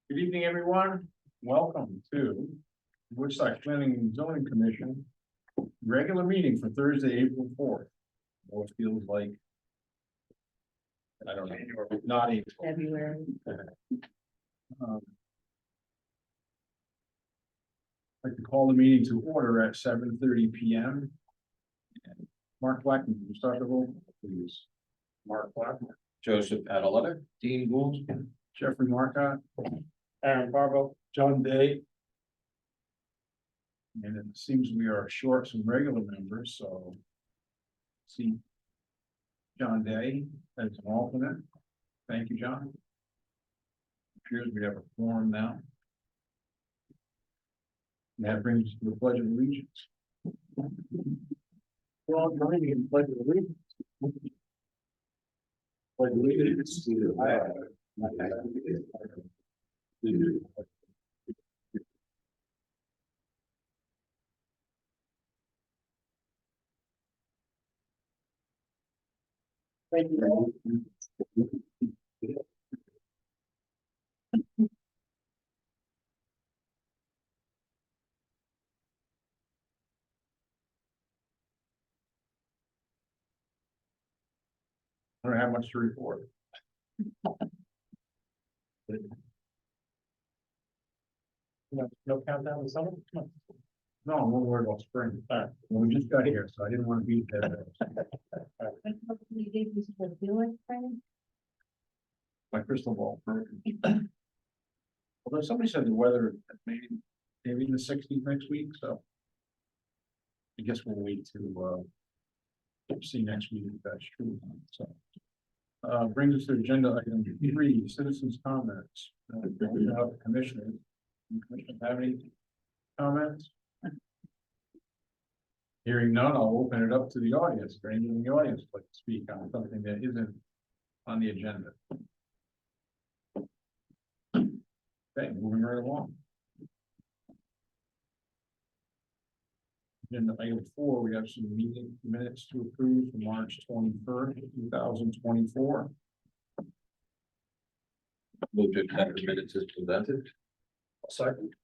Good evening, everyone. Welcome to Woodstock Planning and Zoning Commission regular meeting for Thursday, April 4th. What feels like, I don't know, not April. February. I'd like to call the meeting to order at 7:30 p.m. And Mark Blackman, can you start the roll, please? Mark Blackman. Joseph Adeletta. Dean Gould. Jeffrey Marcotte. Aaron Barbo. John Day. And it seems we are short some regular members, so. See. John Day as an alternate. Thank you, John. Appears we have a quorum now. And that brings us to the Pledge of Allegiance. We're all joining in the Pledge of Allegiance. Pledge of Allegiance to the flag of the United States of America. Thank you. I don't have much to report. No countdown to summer? No, I'm not worried about spring. Well, we just got here, so I didn't want to be there. My crystal ball. Although somebody said the weather maybe in the 60s next week, so. I guess we'll wait to see next week if that's true. So brings us to agenda item 3, citizens' comments. Commissioners. Commissioners have any comments? Hearing none, I'll open it up to the audience. If anyone in the audience would like to speak on something that isn't on the agenda. Okay, moving right along. Agenda item 4, we have some meeting minutes to approve for March 21st, 2024. Move to accept the minutes as presented. Second.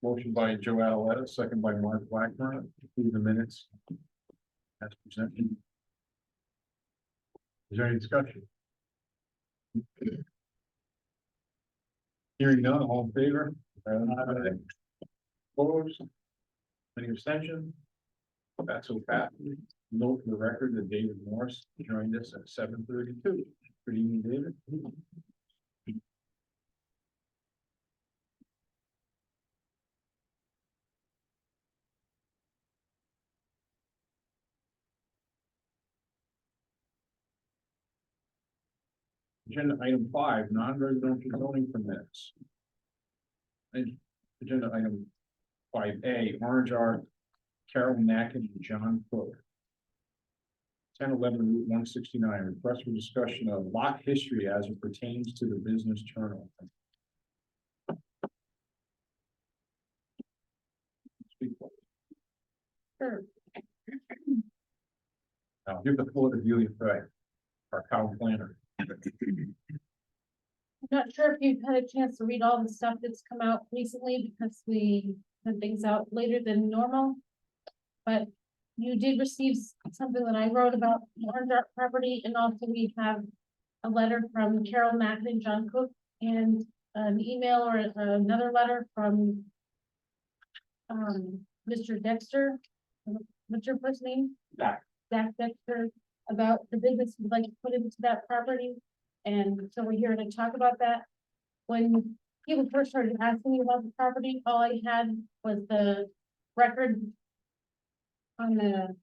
Motion by Joe Adeletta, second by Mark Blackburn, approve the minutes as presented. Is there any discussion? Hearing none, all in favor? Opposed? Any abstention? That's okay. Note for the record that David Morris joined us at 7:32. Good evening, David. Agenda item 5, non-residential zoning permits. Agenda item 5A, Orange Art, Carol Mackin and John Cook. 1011 Route 169, request for discussion of lot history as it pertains to the business journal. Sure. I'll give the floor to Julia Frey, our town planner. I'm not sure if you've had a chance to read all the stuff that's come out recently because we had things out later than normal. But you did receive something that I wrote about the Orange Art property, and also we have a letter from Carol Mackin and John Cook, and an email or another letter from Mr. Dexter. What's your first name? Zach Dexter, about the business we'd like to put into that property. And so we're here to talk about that. When people first started asking me about the property, all I had was the record on the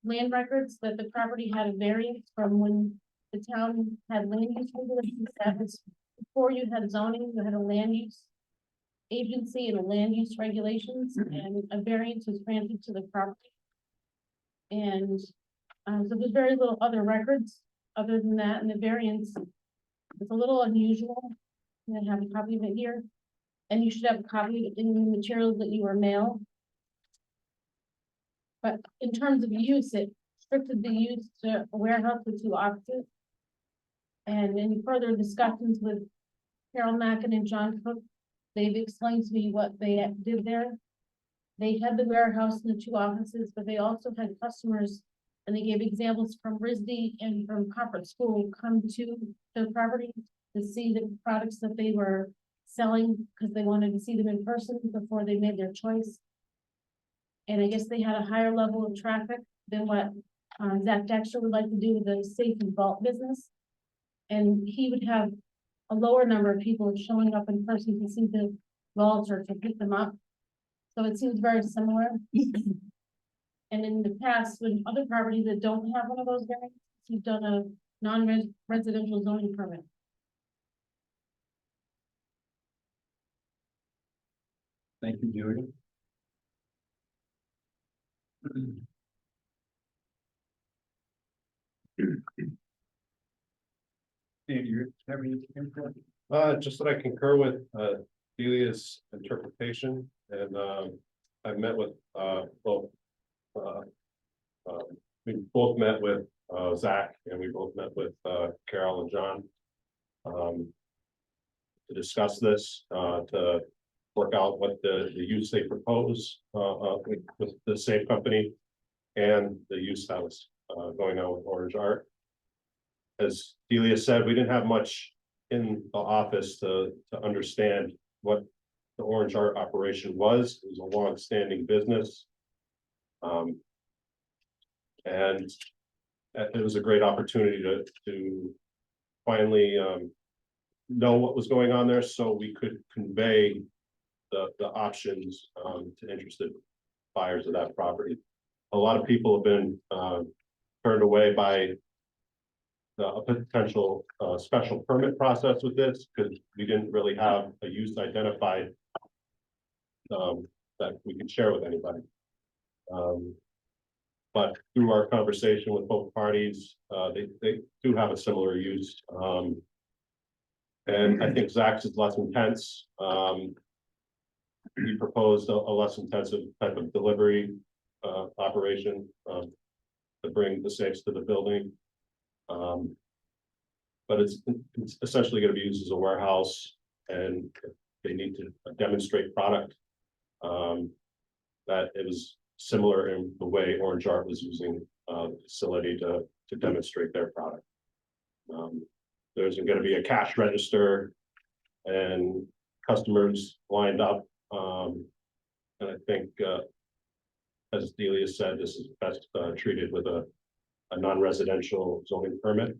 land records that the property had a variance from when the town had land use regulations. That was before you had zoning, you had a land use agency and a land use regulations, and a variance was granted to the property. And so there's very little other records other than that, and the variance is a little unusual. I have a copy of it here, and you should have a copy in the materials that you were mailed. But in terms of use, it restricted the use to a warehouse with 2 offices. And any further discussions with Carol Mackin and John Cook. They've explained to me what they did there. They had the warehouse and the 2 offices, but they also had customers. And they gave examples from RISD and from Conference School come to their property to see the products that they were selling, because they wanted to see them in person before they made their choice. And I guess they had a higher level of traffic than what Zach Dexter would like to do with the safe and vault business. And he would have a lower number of people showing up in person to see the vaults or to pick them up. So it seems very similar. And in the past, when other properties that don't have one of those variants, you've done a non-residential zoning permit. Thank you, Judy. Dan, you have any input? Just that I concur with Delia's interpretation, and I've met with both. We both met with Zach, and we both met with Carol and John to discuss this, to work out what the use they propose with the safe company and the use house going on with Orange Art. As Delia said, we didn't have much in the office to understand what the Orange Art operation was. It was a long-standing business. And it was a great opportunity to finally know what was going on there, so we could convey the options to interested buyers of that property. A lot of people have been turned away by a potential special permit process with this, because we didn't really have a use identified that we could share with anybody. But through our conversation with both parties, they do have a similar use. And I think Zach's is less intense. He proposed a less intensive type of delivery operation to bring the safes to the building. But it's essentially going to be used as a warehouse, and they need to demonstrate product that it was similar in the way Orange Art was using the facility to demonstrate their product. There's going to be a cash register and customers lined up. And I think, as Delia said, this is best treated with a non-residential zoning permit.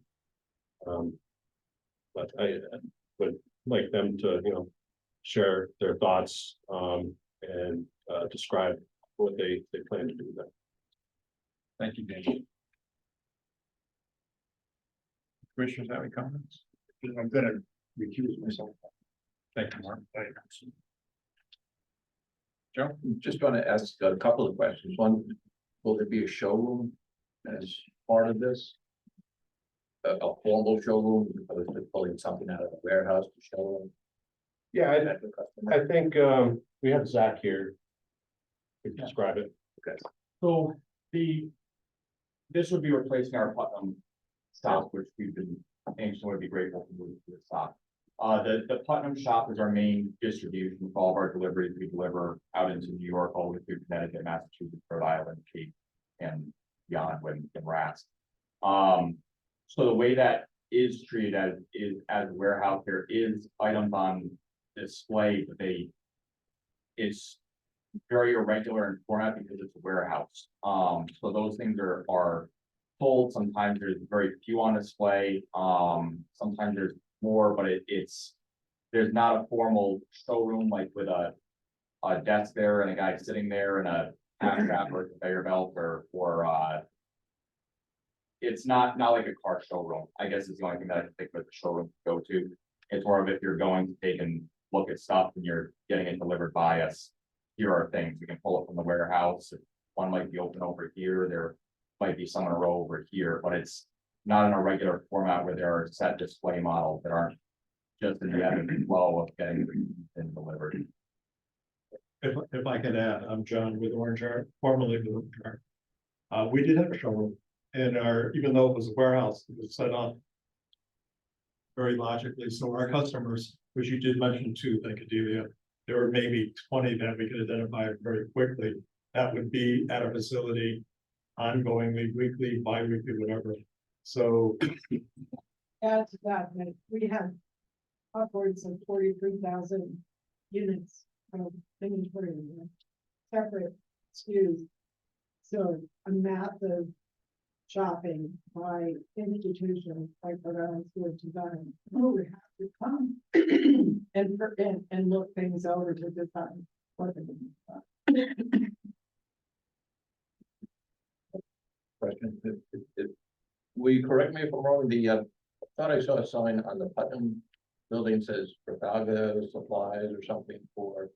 But I would like them to, share their thoughts and describe what they plan to do there. Thank you, Dan. Commissioners have any comments? I'm gonna recuse myself. Thank you, Mark. Joe? Just want to ask a couple of questions. One, will there be a showroom as part of this? A formal showroom, as opposed to pulling something out of the warehouse to show them? Yeah, I think we have Zach here to describe it. Okay. So this would be replacing our Putnam shop, which we've been anxiously would be grateful to move to the stock. The Putnam shop is our main distribution for all of our deliveries. We deliver out into New York, all the way through Connecticut, Massachusetts, Rhode Island, Cape, and beyond when RAS. So the way that is treated as a warehouse, there is items on display, but it's very irregular in format because it's a warehouse. So those things are sold. Sometimes there's very few on display. Sometimes there's more, but there's not a formal showroom like with a desk there and a guy sitting there and a half strap or a conveyor belt or it's not like a car showroom. I guess is the only thing that I can think of the showroom to go to. It's more of if you're going to take and look at stuff and you're getting it delivered by us. Here are things you can pull it from the warehouse. One might be open over here. There might be some in a row over here, but it's not in a regular format where there are set display models that aren't just in the ebb and flow of getting things delivered. If I could add, I'm John with Orange Art, formerly with Orange Art. We did have a showroom, and even though it was a warehouse, it was set up very logically, so our customers which you did mention too, thank you, Delia. There were maybe 20 that we could identify very quickly. That would be at a facility ongoingly, weekly, bi-weekly, whatever. So Add to that, that we have upwards of 43,000 units of inventory, separate SKUs. So a massive shopping by institutions like what I was design, who would have to come and look things over to decide what they're going to buy. Question. Will you correct me if I'm wrong? I thought I saw a sign on the Putnam building says Trafalgar Supplies or something for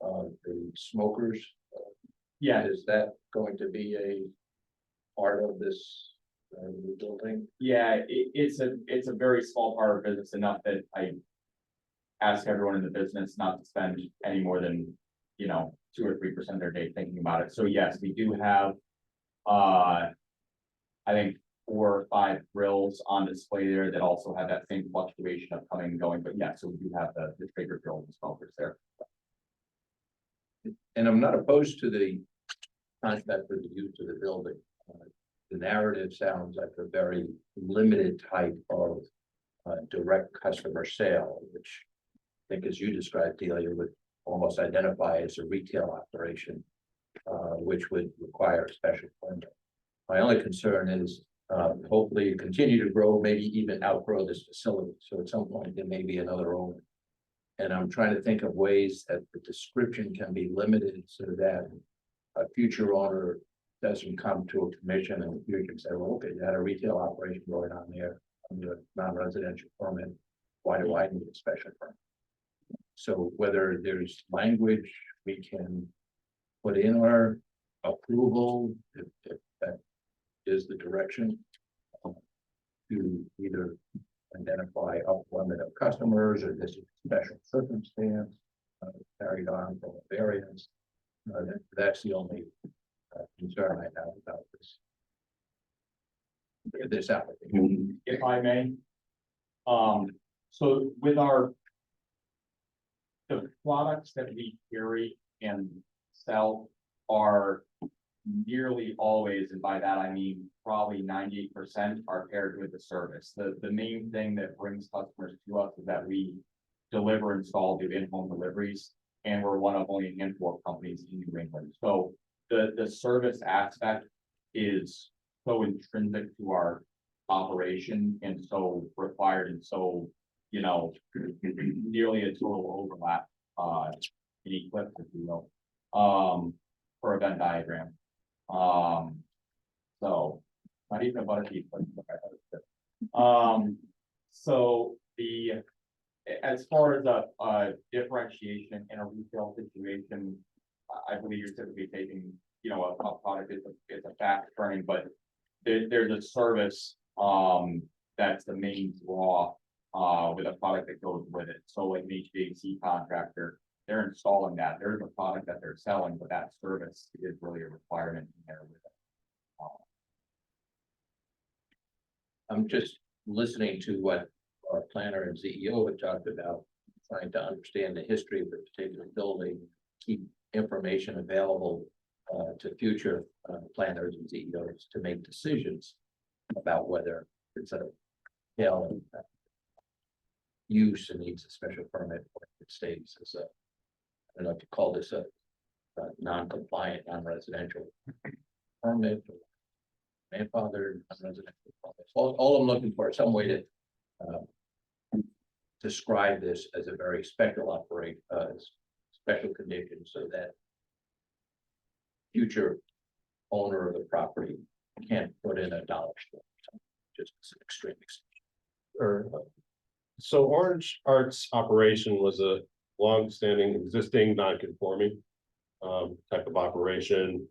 the smokers. Yeah, Is that going to be a part of this new building? yeah, it's a very small part of business, enough that I ask everyone in the business not to spend any more than, 2 or 3% of their day thinking about it. So yes, we do have, I think 4 or 5 grills on display there that also have that same fluctuation of coming and going, but yeah, so we do have the trigger grill and smokers there. And I'm not opposed to the concept for the use of the building. The narrative sounds like a very limited type of direct customer sale, which I think, as you described, Delia, would almost identify as a retail operation, which would require a special permit. My only concern is hopefully you continue to grow, maybe even outgrow this facility. So at some point, there may be another owner. And I'm trying to think of ways that the description can be limited so that a future owner doesn't come to a commission in the future and say, well, okay, you had a retail operation going on there under a non-residential permit. Why do I need a special permit? So whether there's language we can put in our approval, if that is the direction, to either identify up limit of customers, or this is a special circumstance carried on from a variance. That's the only concern I have about this application. If I may. So with the products that we carry and sell are nearly always, and by that I mean probably 98% are paired with the service. The main thing that brings customers to us is that we deliver, install, do in-home deliveries, and we're one of only a handful of companies in New England. So the service aspect is so intrinsic to our operation and so required, and so, nearly a total overlap in Eclipse, if you will, for a Venn diagram. So not even about a Eclipse. So as far as a differentiation in a retail situation, I believe you're typically taking, a product is a fast turning, but there's a service that's the main draw with a product that goes with it. So like an HVAC contractor, they're installing that. There's a product that they're selling, but that service is really a requirement in there with it. I'm just listening to what our planner and CEO had talked about, trying to understand the history of the particular building, keep information available to future planners and CEOs to make decisions about whether it's a use and needs a special permit, or it stays as a, I don't know if you call this a non-compliant, non-residential permit, or grandfather, non-residential permit. All I'm looking for is some way to describe this as a very special special condition, so that future owner of the property can't put in a dollar store, just as an extreme example. So Orange Art's operation was a long-standing, existing, non-conforming type of operation.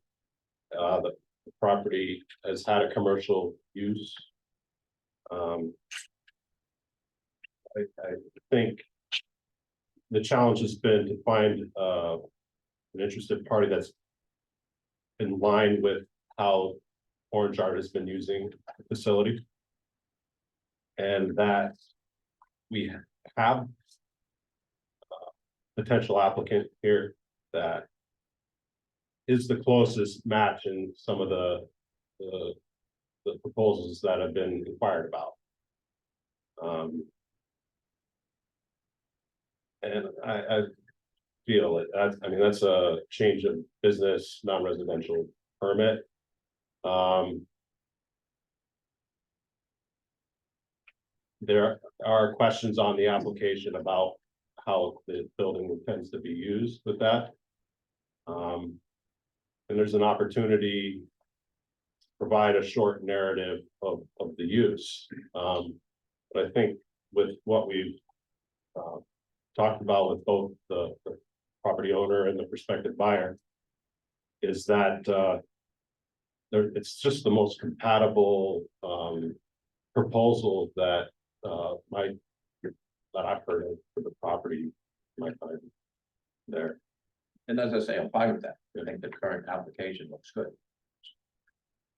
The property has had a commercial use. I think the challenge has been to find an interested party that's in line with how Orange Art has been using the facility. And that we have potential applicant here that is the closest match in some of the proposals that have been inquired about. And I feel it, I mean, that's a change of business, non-residential permit. There are questions on the application about how the building intends to be used with that. And there's an opportunity to provide a short narrative of the use. But I think with what we've talked about with both the property owner and the prospective buyer is that it's just the most compatible proposal that that I've heard of for the property my time there. And as I say, I'm fine with that. I think the current application looks good.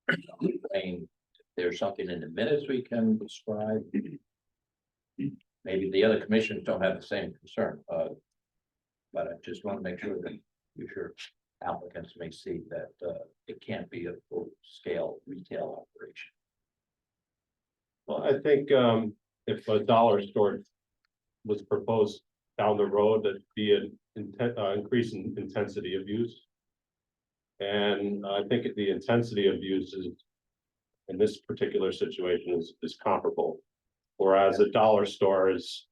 I mean, if there's something in the minutes we can describe. Maybe the other commissions don't have the same concern, but I just want to make sure that future applicants may see that it can't be a full-scale retail operation. Well, I think if a dollar store was proposed down the road, that'd be an increase in intensity of use. And I think the intensity of use is, in this particular situation, is comparable. Whereas a dollar store is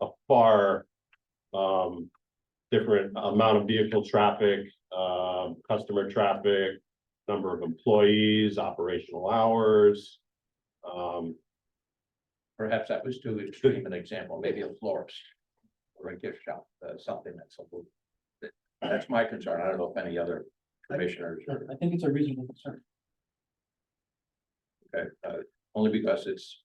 a far different amount of vehicle traffic, customer traffic, number of employees, operational hours. Perhaps that was too extreme an example, maybe a florist or a gift shop, something that's a little. That's my concern. I don't know if any other commissioners. I think it's a reasonable concern. Okay, only because it's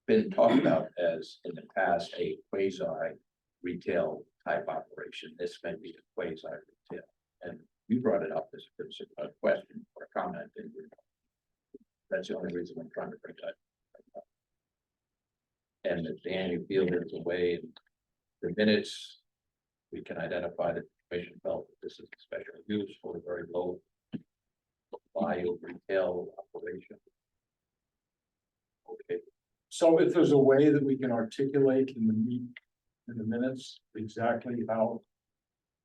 been talked about as in the past a quasi retail type operation. This may be a quasi retail, and you brought it up as a question or a comment. And that's the only reason I'm trying to bring that up. And if Dan, you feel there's a way in the minutes we can identify that the commission felt that this is a special use for a very low value retail operation. Okay. So if there's a way that we can articulate in the minutes, exactly how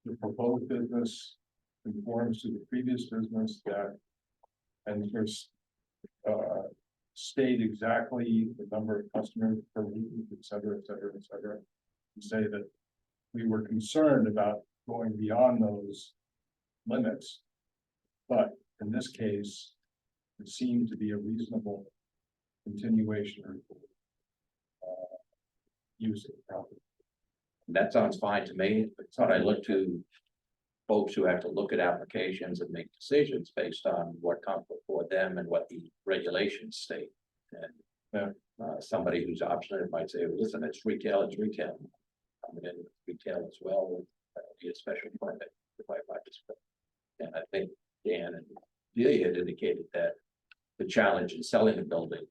the proposed business conforms to the previous business that, and just state exactly the number of customers per week, et cetera, et cetera, et cetera. And say that we were concerned about going beyond those limits. But in this case, it seemed to be a reasonable continuation or use of the property. That sounds fine to me, but I look to folks who have to look at applications and make decisions based on what comes before them and what the regulations state. And somebody who's obstinate might say, well, listen, it's retail, it's retail. I'm in retail as well, be a special permit if I participate. And I think Dan and Delia had indicated that the challenge in selling a building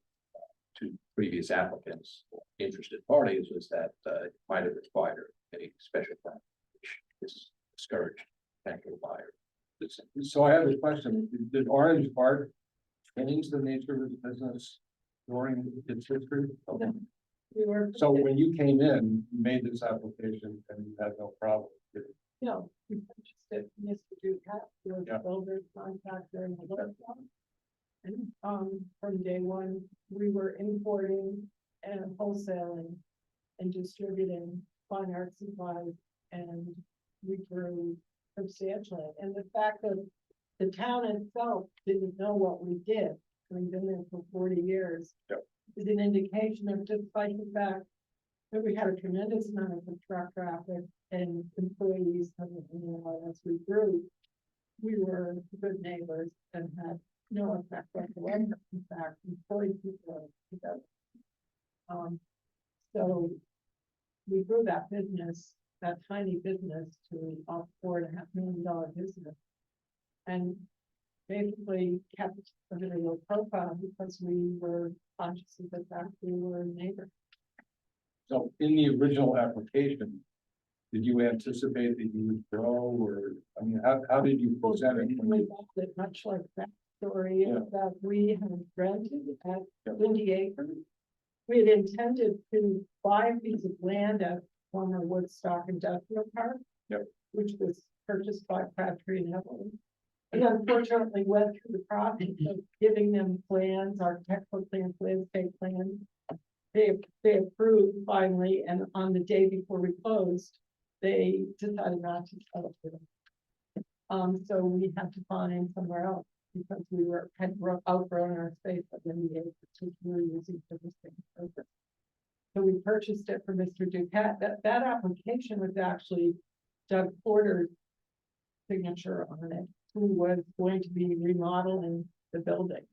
to previous applicants, or interested parties, was that it might have required a special permit, which is discouraged potential buyer. So I have a question. Did Orange Art change the nature of the business during its history? We were. So when you came in, you made this application and you had no problem. No, we purchased it, Mr. Ducat, was Yeah. the builder, contractor, and the work. And, from day one, we were importing and wholesaling and distributing fine art supplies, and we grew substantially. And the fact that the town itself didn't know what we did, we've been there for 40 years. Yep. Is an indication of, despite the fact that we had a tremendous amount of truck traffic and employees coming in and out as we grew, we were good neighbors and had no effect whatsoever. In fact, employed people together. So we grew that business, that tiny business, to a $4.5 million business. And basically kept a very low profile because we were conscious of the fact we were neighbors. So in the original application, Did you anticipate that you would grow, or, I mean, how did you present it? when you- Much like that story Yeah. that we had rented at Windy Acres. We had intended to buy a piece of land at former Woodstock Industrial Park. Yep. Which was purchased by Crabtree and Evelyn. And unfortunately went through the process of giving them plans, architectural plans, landscape plans. They approved finally, and on the day before we closed, they decided not to sell it to them. So we had to find somewhere else because we had outgrown our space at Windy Acres, which we were using for the same purpose. So we purchased it from Mr. Duquette. That application was actually Doug Porter's signature on it, who was going to be remodeling the building.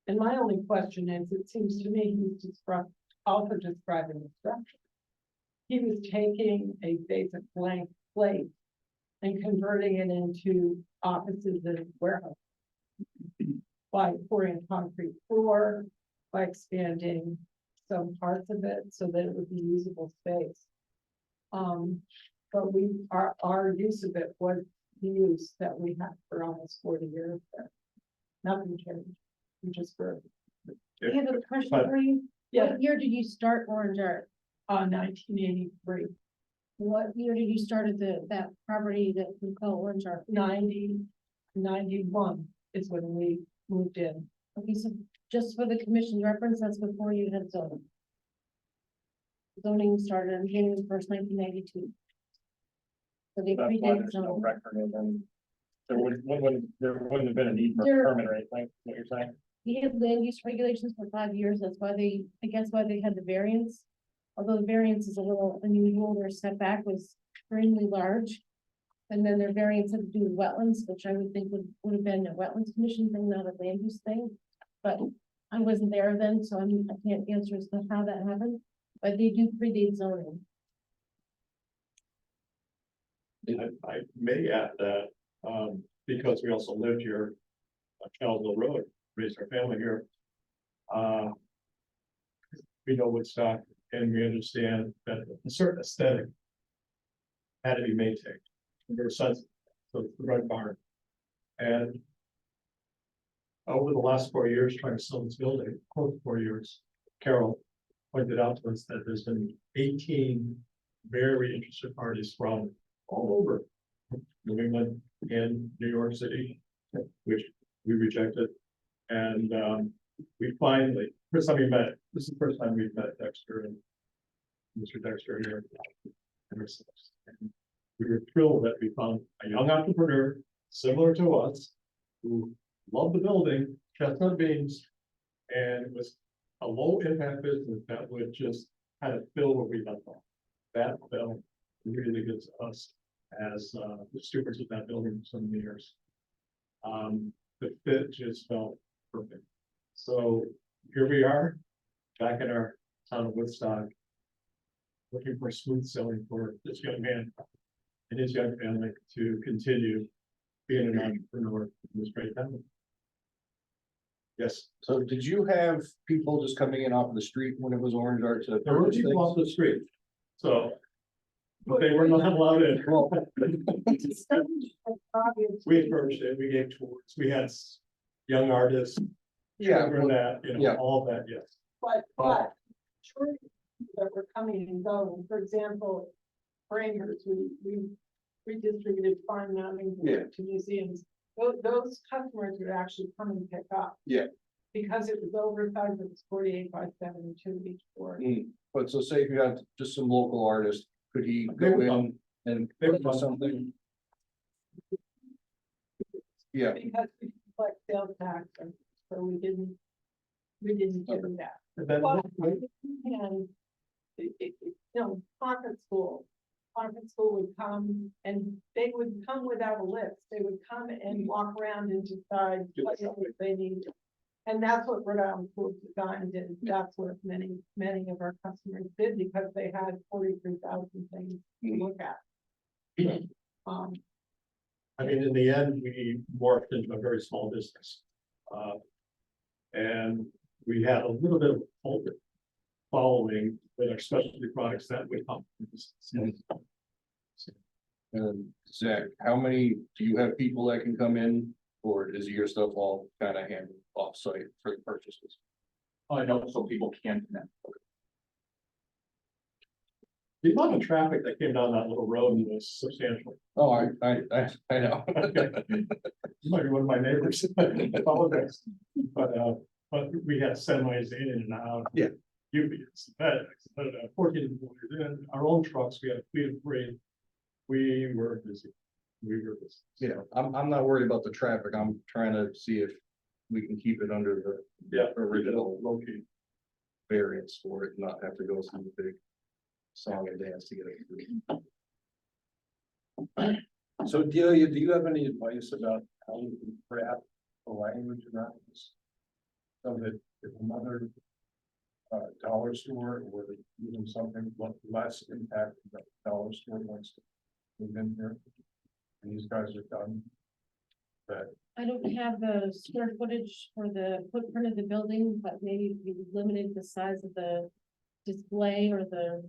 And my only question is, it seems to me he's also describing the structure. He was taking a basic blank slate and converting it into offices and warehouse. By pouring a concrete floor, by expanding some parts of it so that it would be usable space. But our use of it was the use that we had for almost 40 years there. Nothing changed, we just grew. I have a question But- for you. Yeah. What year did you start Orange Art? 1983, What year did you start at that property that we call Orange Art? 91 is when we moved in. Okay, so just for the commission's reference, that's before you had zoning. Zoning started on January 1st, 1992. So they That's why predated there's no zoning. record of them. There wouldn't have been a need for There- a permit or anything, what you're saying? We had land use regulations for 5 years, that's why I guess why they had the variance. Although the variance is a little unusual, their setback was extremely large. And then their variance had to do with wetlands, which I would think would have been a wetlands commission thing, not a land use thing. But I wasn't there then, so I can't answer as to how that happened, but they do predate zoning. I may add that, because we also lived here, on Charlesville Road, raised our family here. We know Woodstock, and we understand that a certain aesthetic had to be maintained. There was sense, so the red barn. And over the last 4 years, trying to sell this building, close to 4 years, Carol pointed out to us that there's been 18 very interested parties from all over New England and New York City, which we rejected. And we finally, first time we met, this is the first time we've met Dexter and Mr. Dexter here. And we were thrilled that we found a young entrepreneur similar to us who loved the building, Chestnut Beans, and it was a low impact business that would just kind of fill what we had done. That felt really good to us as the stewards of that building for so many years. The fit just felt perfect. So here we are, back in our town of Woodstock, looking for smooth sailing for this young man and his young family to continue being an entrepreneur in this great town. Yes, So did you have people just coming in off of the street when it was Orange Art to there were purchase people off things? the street, so. But they were not allowed in. Well, We approached it, we gave tours, we had young artists. yeah, children that, yeah. all of that, yes. But sure that were coming and going, for example, framers, we redistributed farm mounting Yeah. to museums. Those customers would actually come and pick up. Yeah. Because it was oversized, it was 48 by 72 each floor. But so say if you had just some local artist, could he They go would in come. and They would put come. something? Yeah, Because we collect sales tax, and so we didn't do that. And then- Well, and conference school would come and they would come without a list. They would come and walk around and decide what they need. And that's what Rhode Island School of Design did. That's what many of our customers did because they had 43,000 things to look at. I mean, in the end, we morphed into a very small business. And we had a little bit of a cult following with our specialty products that would come. from business. And Zach, how many, do you have people that can come in, or is your stuff all kind of handled off-site for the purchases? No, so people can connect. The amount of traffic that came down that little road was substantial. Oh, I know. You might be one of my neighbors. Apologize. But we had semis in and out. Yeah. UPS, FedEx, 14 employees, and our own trucks, we had a fleet of 3. We were busy. Yeah, I'm not worried about the traffic. I'm trying to see if we can keep it under the Yeah. original Low-key. variance for it, and not have to go through the big song and dance to get it. So Delia, do you have any advice about how we can craft the language around this? So that if another dollar store or even something less impact than the dollar store wants to move in here, and these guys are done. That I don't have the square footage for the footprint of the building, but maybe if you limited the size of the display or the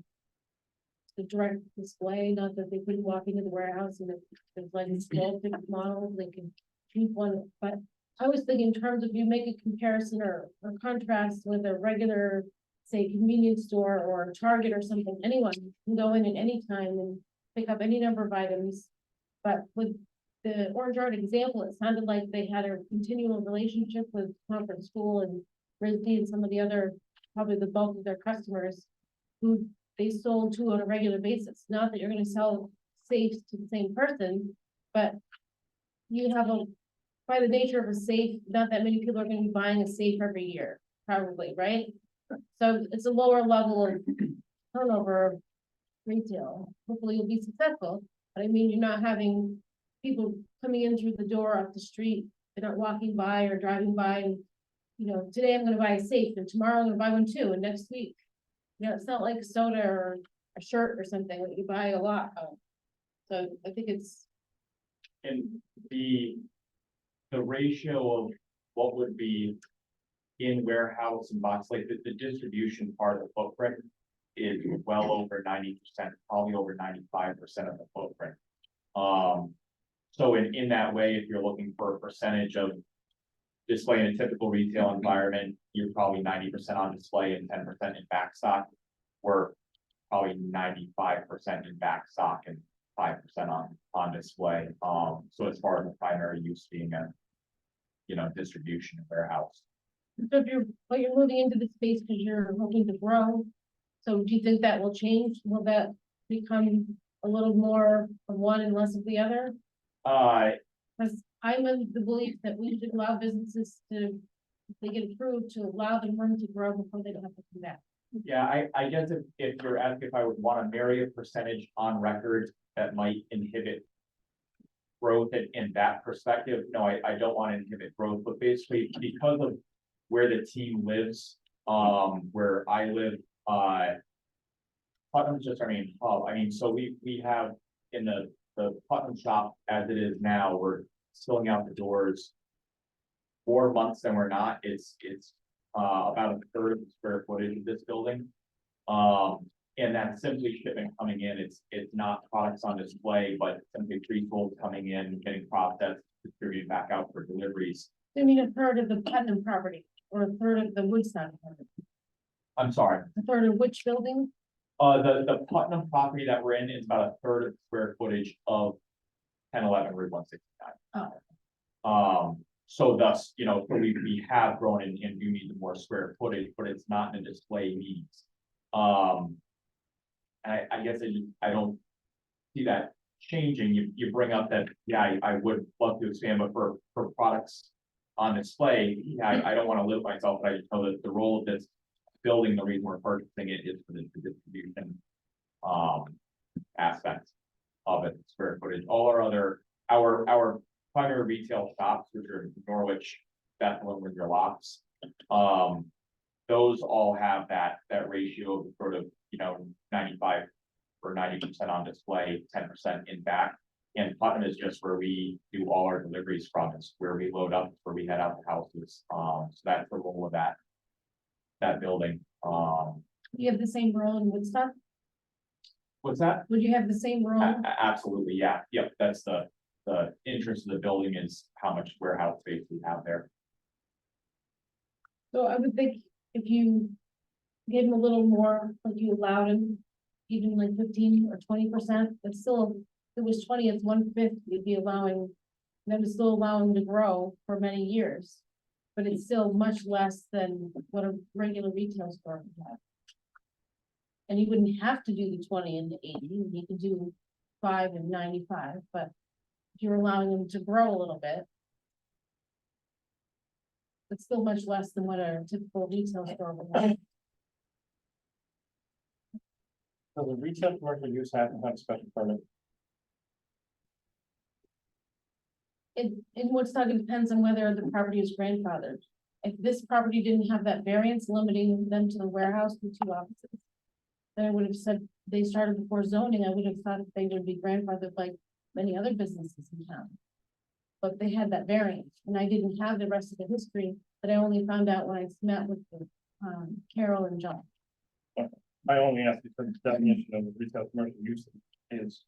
direct display, not that they couldn't walk into the warehouse and if there's like a small fixed model, they can choose one, but I was thinking in terms of you make a comparison or contrast with a regular, say, convenience store or a Target or something, anyone can go in at any time and pick up any number of items. But with the Orange Art example, it sounded like they had a continual relationship with Conference School and RISD and some of the other, probably the bulk of their customers who they sold to on a regular basis. Not that you're gonna sell safes to the same person, but you have a, by the nature of a safe, not that many people are gonna be buying a safe every year, probably, right? So it's a lower level of turnover of retail. Hopefully you'll be successful, but I mean, you're not having people coming in through the door off the street. They're not walking by or driving by and, you know, today I'm gonna buy a safe and tomorrow I'm gonna buy one too, and next week. You know, it's not like soda or a shirt or something that you buy a lot of. So I think it's, And the ratio of what would be in warehouse and box, like the distribution part of the footprint is well over 90%, probably over 95% of the footprint. So in that way, if you're looking for a percentage of display in a typical retail environment, you're probably 90% on display and 10% in back stock. We're probably 95% in back stock and 5% on display. So as far as the primary use being a, you know, distribution and warehouse. so if you're, but you're moving into the space because you're hoping to grow. So do you think that will change? Will that become a little more of one and less of the other? Because I'm of the belief that we should allow businesses to, if they get approved, to allow them room to grow before they don't have to come back. Yeah, I guess if you're asking if I would want to marry a percentage on record that might inhibit growth in that perspective, no, I don't want to inhibit growth, but basically because of where the team lives, where I live, Putnam's just our main hub. I mean, so we have in the Putnam shop as it is now, we're filling out the doors 4 months than we're not. It's about a third of the square footage of this building. And that's simply shipment coming in. It's not products on display, but simply pre-sold coming in, getting processed, distributed back out for deliveries. I mean, a third of the Putnam property or a third of the Woodstock property, I'm sorry, a third of which building? the Putnam property that we're in is about a third of the square footage of 1011 Route 169. Oh. So thus, you know, so we have grown and do need the more square footage, but it's not in the display needs. I guess I don't see that changing. You bring up that, yeah, I would love to expand, but for products on display, yeah, I don't want to limit myself, but I just know that the role of this building, the reason we're purchasing it is for the distribution aspect of it, square footage. All our other, our primary retail shops, which are in Norwich, Bethlehem, with your locks, those all have that ratio of sort of, you know, 95 or 90% on display, 10% in back. And Putnam is just where we do all our deliveries from. It's where we load up, where we head out to houses. So that's the role of that building. You have the same role in Woodstock? What's that? Would you have the same room? Absolutely, yeah, yep, that's the interest of the building is how much warehouse space we have there. So I would think if you gave him a little more, like you allowed him, even like 15 or 20%, but still, if it was 20, it's 1/5, you'd be allowing them to still allow him to grow for many years. But it's still much less than what a regular retail store would have. And you wouldn't have to do the 20 and the 80, you could do 5 and 95, but if you're allowing them to grow a little bit. It's still much less than what a typical retail store would have. So the retail commercial use have to have a special permit. In Woodstock, it depends on whether the property is grandfathered. If this property didn't have that variance limiting them to the warehouse with 2 offices. Then I would have said they started before zoning, I would have thought they would be grandfathered like many other businesses in town. But they had that variance, and I didn't have the rest of the history, but I only found out when I met with Carol and John. I only ask because the definition of retail commercial use is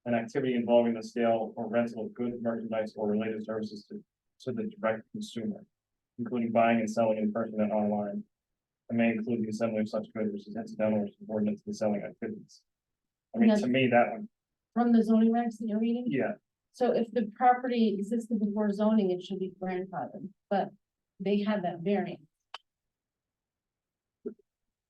an activity involving the sale or rental of goods, merchandise, or related services to the direct consumer, including buying and selling in person and online, and may include the assembly of such goods which is incidental or subordinate to the selling activities. I mean, to me, that one, From the zoning regs that you're reading? yeah, So if the property existed before zoning, it should be grandfathered, but they had that variance.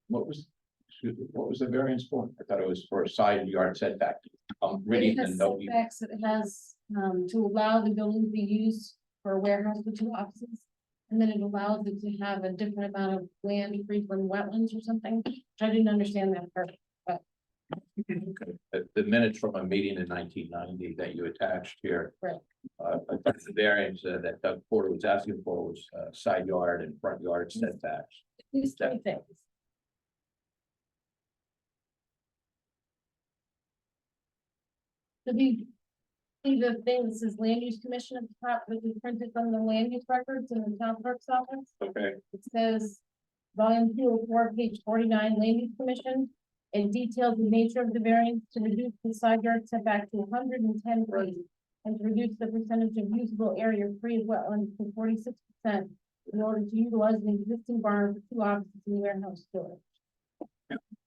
What was, excuse me, what was the variance for? I thought it was for a side yard setback. I'm reading It the has note. setbacks, it has, to allow the building to be used for a warehouse with 2 offices. And then it allows it to have a different amount of land free from wetlands or something, which I didn't understand that part. The minutes from a meeting in 1990 that you attached here. Right. I think the variance that Doug Porter was asking for was side yard and front yard setbacks. These 3 things. To be, see the thing that says land use commission at the top, which is printed from the land use records in the town clerk's office. Okay. It says, volume 204, page 49, land use commission. It details the nature of the variance to reduce the side yard setback to 110 feet. And to reduce the percentage of usable area free of wetlands to 46%. In order to utilize an existing barn for 2 offices and warehouse storage.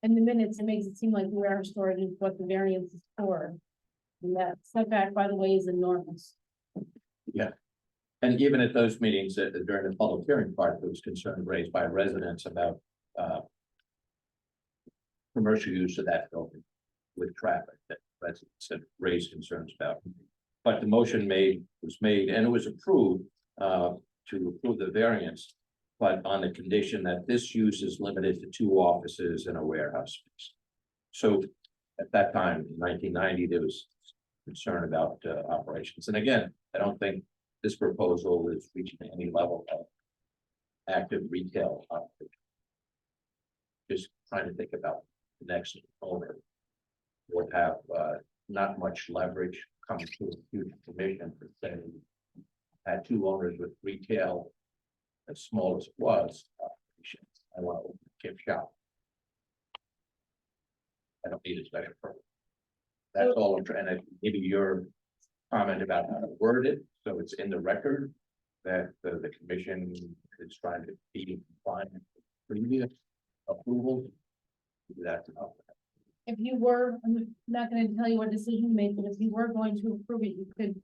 In the minutes, it makes it seem like the warehouse storage is what the variance is for. And that setback, by the way, is enormous. Yeah. And even at those meetings, during the public hearing part, there was concern raised by residents about commercial use of that building with traffic that residents had raised concerns about. But the motion was made and it was approved to approve the variance, but on the condition that this use is limited to 2 offices and a warehouse space. So at that time, in 1990, there was concern about operations. And again, I don't think this proposal is reaching any level of active retail operation. Just trying to think about the next owner would have not much leverage coming to a huge commission for saying had 2 owners with retail as small as it was. I want to open a gift shop. I don't need a special permit. That's all I'm trying to give you your comment about how to word it, so it's in the record that the commission is trying to be in compliance with previous approvals. That's enough. If you were, I'm not gonna tell you what decision you made, but if you were going to approve it, you could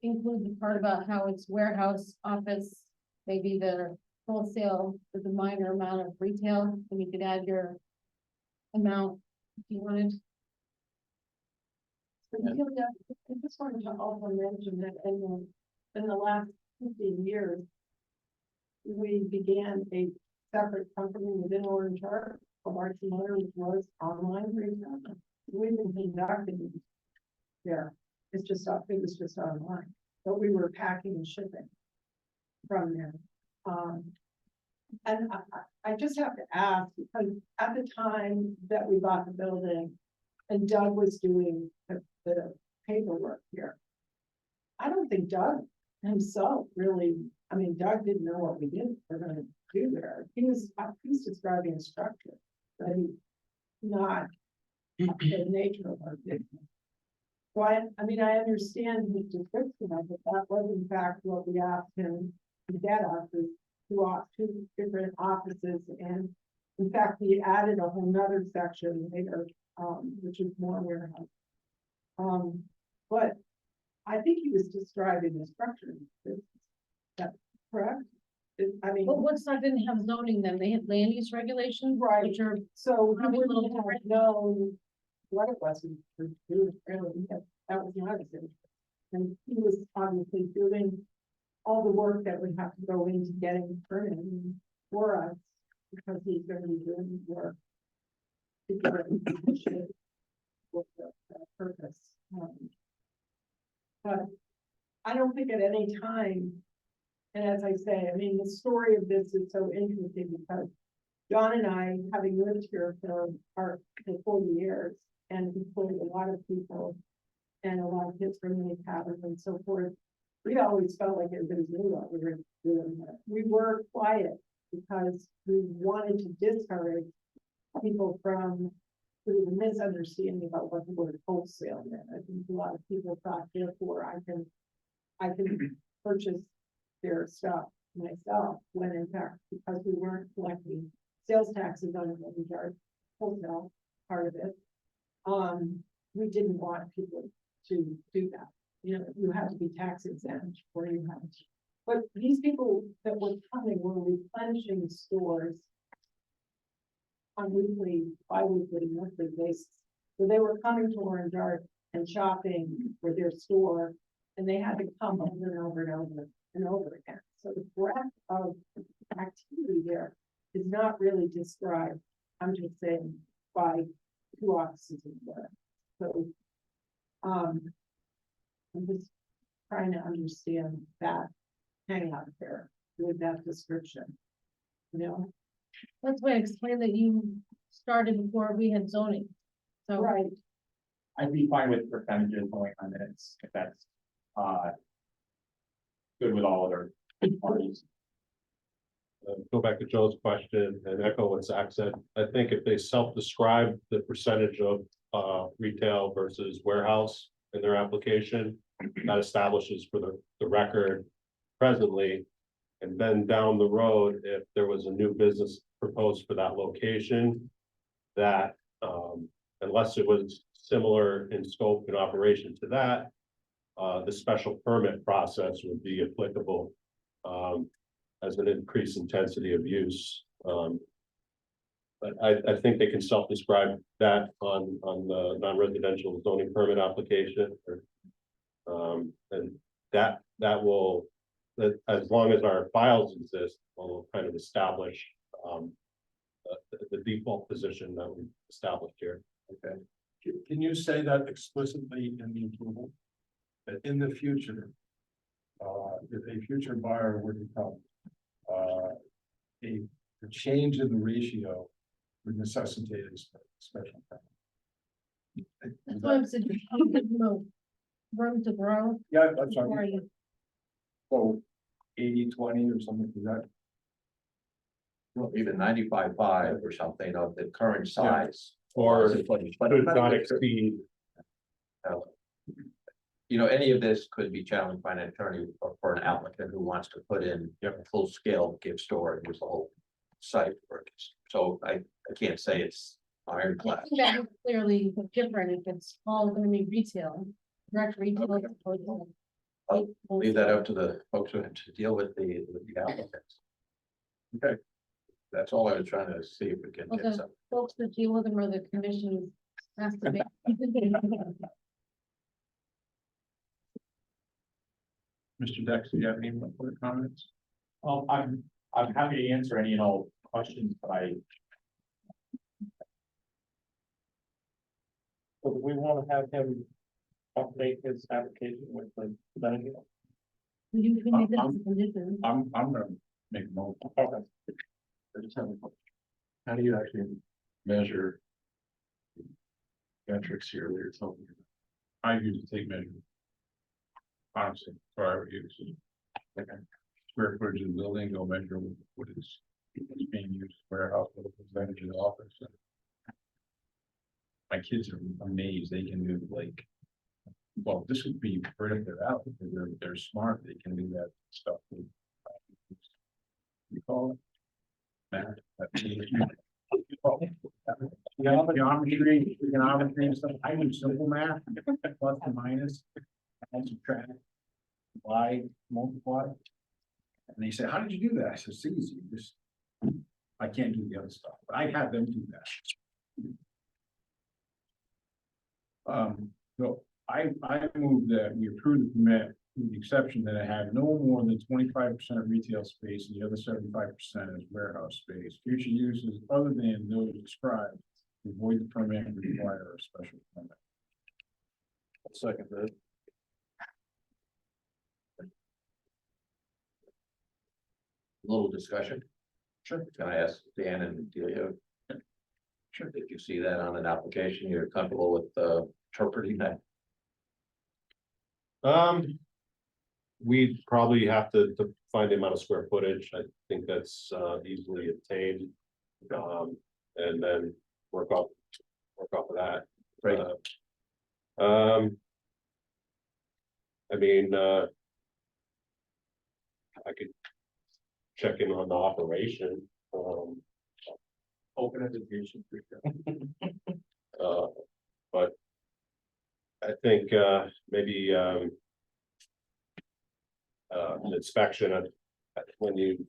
include the part about how it's warehouse, office, maybe the wholesale with a minor amount of retail, and you could add your amount if you wanted. Julia, I just wanted to also mention that in the last 15 years, we began a separate company within Orange Heart of Arts and Letters, which was online retail. We've been conducting there. It was just online, but we were packing and shipping from there. And I just have to ask, because at the time that we bought the building and Doug was doing the paperwork here, I don't think Doug himself really, I mean, Doug didn't know what we were gonna do there. He was describing a structure, but he not the nature of our business. So I mean, I understand his description of it, that was in fact what we asked him to get us, is two different offices, and in fact, he added a whole nother section later, which is more warehouse. But I think he was describing the structure. Is that correct? I mean. But Woodstock didn't have zoning then, they had land use regulations, Right. which are So he Probably a little wouldn't have different. known what it was to do, really, that was not his interest. And he was obviously doing all the work that would have to go into getting permitting for us, because he's gonna be doing the work. To get it in position with the purpose. But I don't think at any time, and as I say, I mean, the story of this is so interesting because John and I, having lived here for 40 years and employed a lot of people and a lot of kids from the cabin and so forth, we always felt like everybody knew what we were doing. We were quiet because we wanted to discourage people from the misunderstanding about what the word wholesale meant. I think a lot of people thought, therefore, I can purchase their stuff myself, when in fact, because we weren't collecting sales taxes on the wholesale part of it, we didn't want people to do that. You know, you had to be tax exempt or you had to. But these people that were coming were replenishing stores on weekly, bi-weekly, monthly basis. So they were coming to Orange Art and shopping for their store, and they had to come over and over and over and over again. So the breadth of activity there is not really described, I'm just saying, by two offices in there. So, I'm just trying to understand that hangout there with that description. You know? that's why I explained that you started before we had zoning. So Right. I'd be fine with percentages going on this, if that's, good with all other parties. Go back to Joe's question and echo what Zach said. I think if they self-describe the percentage of retail versus warehouse in their application, that establishes for the record presently. And then down the road, if there was a new business proposed for that location, that unless it was similar in scope and operation to that, the special permit process would be applicable as an increased intensity of use. But I think they can self-describe that on the non-residential zoning permit application. And that will, that as long as our files exist, will kind of establish the default position that we established here. Okay. Can you say that explicitly in the approval? That in the future, if a future buyer were to come, a change in the ratio would necessitate a special permit. that's why I'm saying, room to grow. Yeah, that's before right. you- So 80-20 or something like that. Well, even 95.5 or something of the current size. Or But should not exceed. You know, any of this could be challenged by an attorney or for an applicant who wants to put in a full-scale gift store and use the whole site work. So I can't say it's I ironclad. think that is clearly different if it's all gonna be retail, direct retail. as opposed to Leave that up to the folks who have to deal with the applicants. Okay. That's all I was trying to see if we can Okay. get some. Folks that deal with them or the commission has to make. Mr. Dex, do you have any more comments? I'm happy to answer any and all questions, but So do we want to have him update his application with the zoning? You can make that as a condition. I'm gonna make a motion. Okay. I just have a question. How do you actually measure metrics here that you're talking about? I usually take measurements. Honestly, for use. Okay. Square footage of the building, go measure what is being used, warehouse, what is percentage of the office. my kids are amazed, they can do like. Well, this would be right up their alley, because they're smart, they can do that stuff with. You call it? Math. Geometry and stuff, I do simple math, plus and minus, and subtract, divide, multiply. And they say, how did you do that? I said, it's easy, just, I can't do the other stuff, but I have them do that. So I move that we approve the permit with the exception that I have no more than 25% of retail space and the other 75% is warehouse space. Future uses other than those described avoid the permit and require a special permit. Second that. Little discussion. Sure. Can I ask Dan and Delia? Sure. Did you see that on an application? You're comfortable with interpreting that? We'd probably have to find the amount of square footage. I think that's easily obtained. And then work off of that. Right. I mean, I could check in on the operation. Open education. But I think maybe an inspection of when you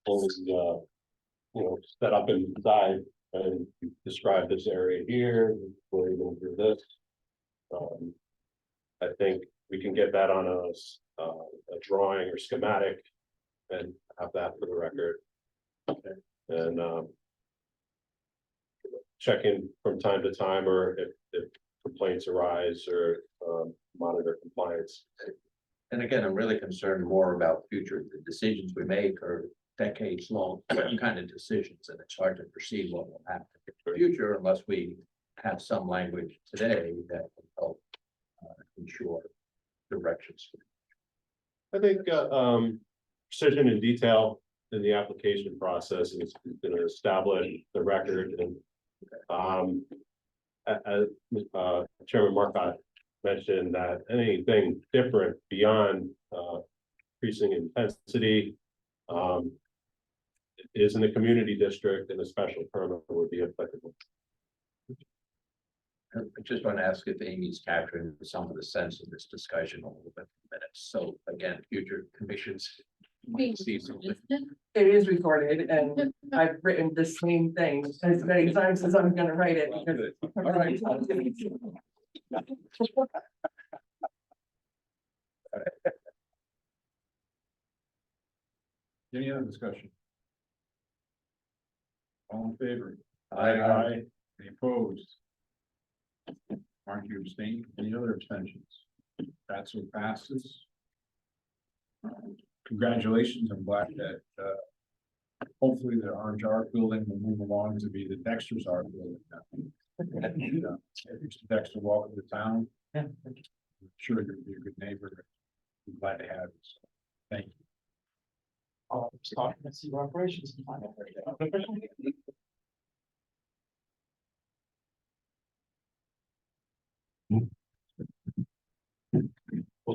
fully set up inside and describe this area here, where you're going to do this. I think we can get that on a drawing or schematic and have that for the record. Okay. And check in from time to time, or if complaints arise, or monitor compliance. And again, I'm really concerned more about future, the decisions we make are decades long kind of decisions, and it's hard to foresee what will happen in the future unless we have some language today that can help ensure directions. I think precision and detail in the application process is going to establish the record, and as Chairman Marcotte mentioned, that anything different beyond increasing intensity is in the community district, and a special permit would be applicable. I just want to ask if Amy's capturing some of the sense of this discussion a little bit in minutes. So again, future commissions might see something. It is recorded, and I've written the same thing as many times as I'm gonna write it. Because All right. Any other discussion? All in favor? Aye. Any opposed? Aren't you abstaining? Any other abstentions? That's what passes. Congratulations, I'm glad that hopefully the Orange Art Building will move along to be the Dexter's Art Building now. Mr. Dexter, welcome to town. I'm sure you'll be a good neighbor. I'm glad to have you. So, thank you. Starting to see operations. Well,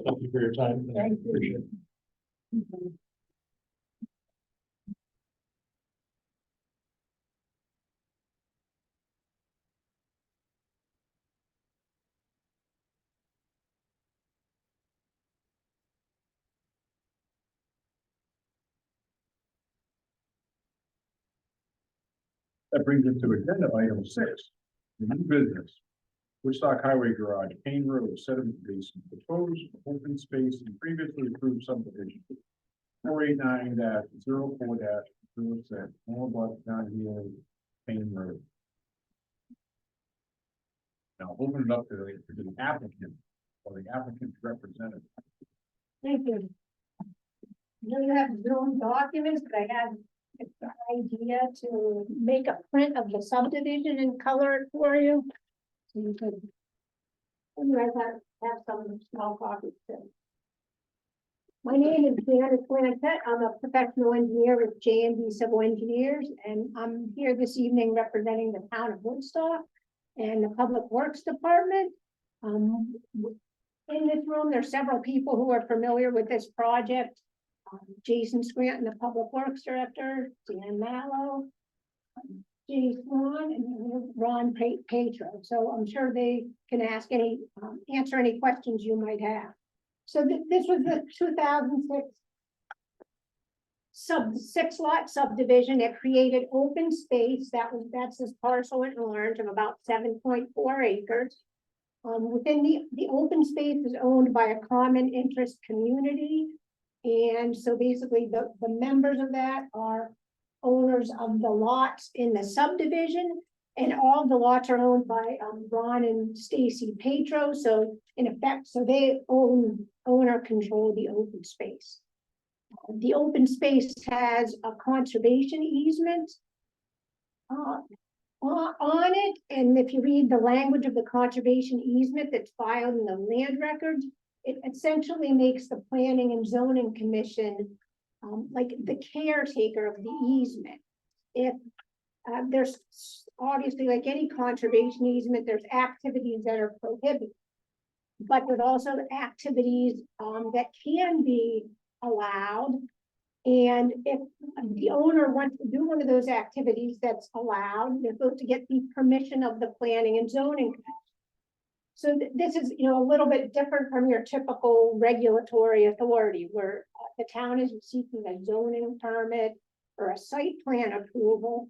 thank you for your time. Thank you. Appreciate it. That brings us to agenda item 6, the new business. Woodstock Highway Garage, Payne Road, sediment basin, proposed open space and previously approved subdivision. 489-04-06, all about down here, Payne Road. Now open it up to the applicant or the applicant's representative. Thank you. I know you have Zoom documents, but I had an idea to make a print of the subdivision and color it for you. So you could. And you guys have some small copies too. My name is Janet Blanchett. I'm a professional engineer with J&D Civil Engineers, and I'm here this evening representing the town of Woodstock. and the Public Works Department. In this room, there's several people who are familiar with this project. Jason Scranton, the Public Works Director, Dan Mallow, Jay Swan, and Ron Petro. So I'm sure they can answer any questions you might have. So this was the 2006 six lot subdivision that created open space. That's this parcel in orange of about 7.4 acres. Within the open space is owned by a common interest community. And so basically the members of that are owners of the lots in the subdivision, and all the lots are owned by Ron and Stacy Petro. So in effect, so they own or control the open space. The open space has a conservation easement on it, and if you read the language of the conservation easement that's filed in the land records, it essentially makes the Planning and Zoning Commission like the caretaker of the easement. If there's obviously, like any conservation easement, there's activities that are prohibited, but there's also activities that can be allowed. And if the owner wants to do one of those activities that's allowed, they're supposed to get the permission of the Planning and Zoning Commission. So this is, a little bit different from your typical regulatory authority where the town is seeking a zoning permit or a site plan approval.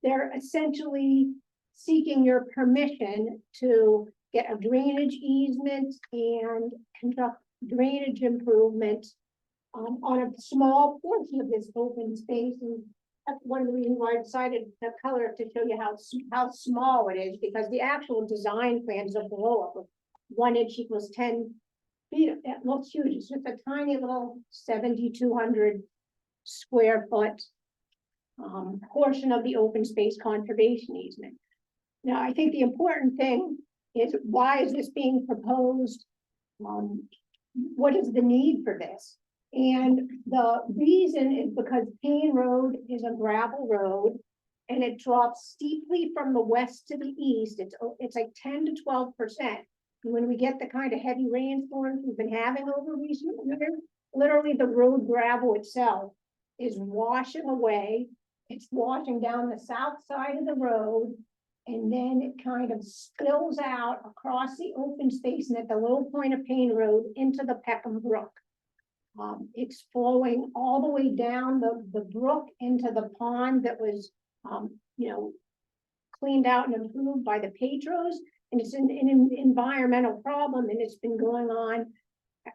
They're essentially seeking your permission to get a drainage easement and conduct drainage improvements on a small portion of this open space. And that's one of the reasons why I decided to color it to show you how small it is, because the actual design plans are below it. 1 inch equals 10 feet. It looks huge. It's just a tiny little 7,200 square foot portion of the open space conservation easement. Now, I think the important thing is, why is this being proposed? What is the need for this? And the reason is because Payne Road is a gravel road and it drops steeply from the west to the east. It's like 10 to 12%. When we get the kind of heavy rainstorms we've been having over recent years, literally the road gravel itself is washing away. It's washing down the south side of the road, and then it kind of spills out across the open space and at the low point of Payne Road into the Peckham Brook. It's flowing all the way down the brook into the pond that was, cleaned out and improved by the Petros. And it's an environmental problem, and it's been going on.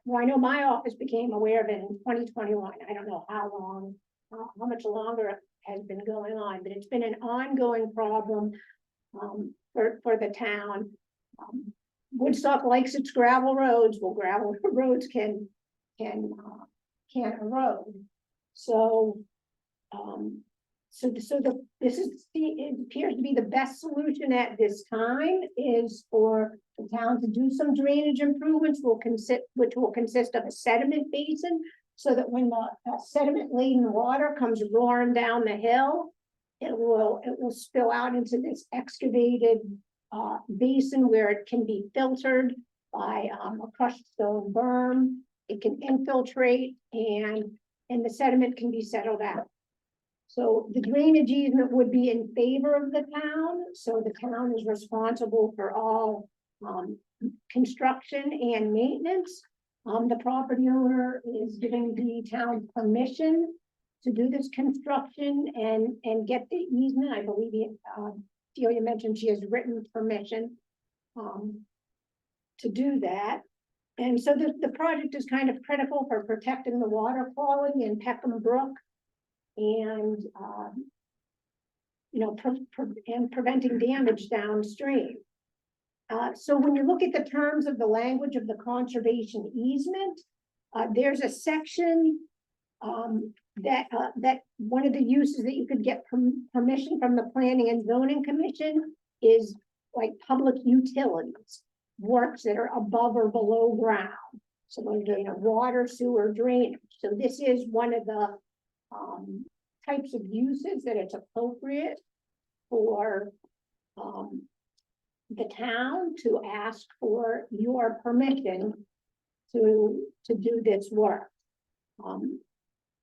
Well, I know my office became aware of it in 2021. I don't know how long, how much longer it has been going on, but it's been an ongoing problem for the town. Woodstock likes its gravel roads. Well, gravel roads can erode. So, it appears to be the best solution at this time is for the town to do some drainage improvements, which will consist of a sediment basin, so that when the sediment laden water comes roaring down the hill, it will spill out into this excavated basin where it can be filtered by a crushed stone berm. It can infiltrate and the sediment can be settled out. So the drainage easement would be in favor of the town. So the town is responsible for all construction and maintenance. The property owner is giving the town permission to do this construction and get the easement. I believe Celia mentioned she has written permission to do that. And so the project is kind of critical for protecting the water quality in Peckham Brook and, and preventing damage downstream. So when you look at the terms of the language of the conservation easement, there's a section that one of the uses that you could get permission from the Planning and Zoning Commission is like public utilities, works that are above or below ground. So water, sewer, drainage. So this is one of the types of uses that it's appropriate for the town to ask for your permission to do this work.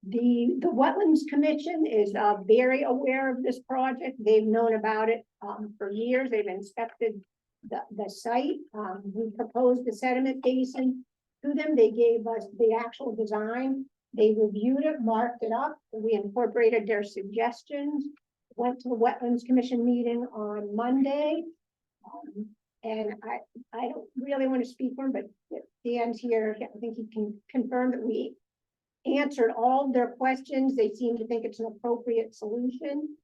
The Wetlands Commission is very aware of this project. They've known about it for years. They've inspected the site. We proposed the sediment basin to them. They gave us the actual design. They reviewed it, marked it up. We incorporated their suggestions. Went to the Wetlands Commission meeting on Monday. And I don't really want to speak for him, but Dan's here. I think he can confirm that we answered all their questions. They seem to think it's an appropriate solution.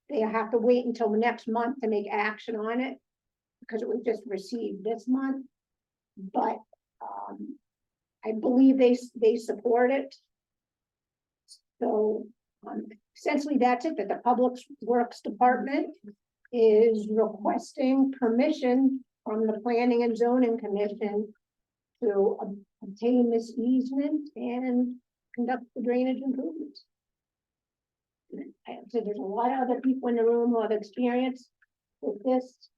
They have to wait until the next month to make action on it because it was just received this month. But I believe they support it. So essentially that's it, that the Public Works Department is requesting permission from the Planning and Zoning Commission to obtain this easement and conduct the drainage improvements. I said there's a lot of other people in the room who have experience with this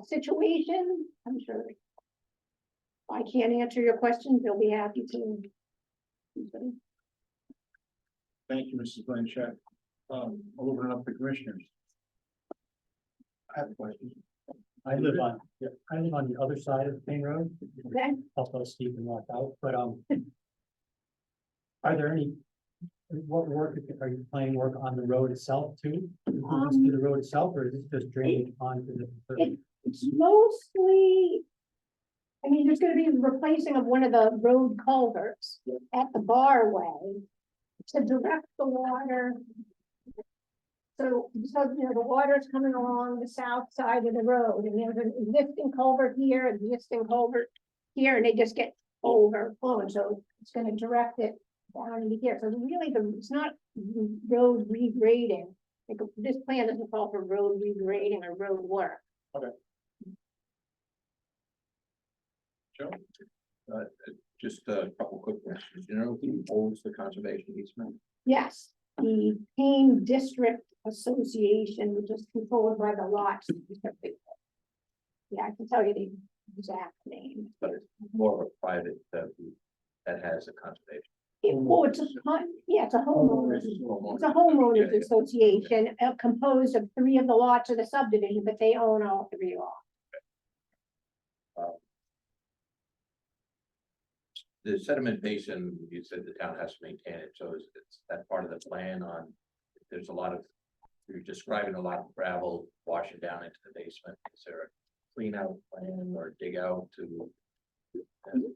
situation. I'm sure if I can't answer your questions, they'll be happy to. Thank you, Mrs. Blanchett. I'll open it up to commissioners. I have a question. I live on the other side of Main Road. Okay. Also steep and walk out, but, are there any, what work, are you planning work on the road itself too? Improvements to the road itself, or is this just drainage onto the? It's mostly, I mean, there's gonna be replacing of one of the road culverts at the barway to direct the water. So, you know, the water's coming along the south side of the road, and there's an existing culvert here, existing culvert here, and they just get overflowing, so it's gonna direct it down into here. So really, it's not road regrading. Like, this plan doesn't call for road regrading or road work. Joe? Just a couple quick questions. You know who owns the conservation easement? Yes, the Payne District Association, which is controlled by the lots. Yeah, I can tell you the exact name. But it's more of a private that has a conservation. It's a homeowners. It's a homeowners association composed of 3 of the lots of the subdivision, but they own all 3 lots. The sediment basin, you said the town has to maintain it, so is that part of the plan on, there's a lot of, you're describing a lot of gravel washing down into the basement. Is there a clean out plan or dig out to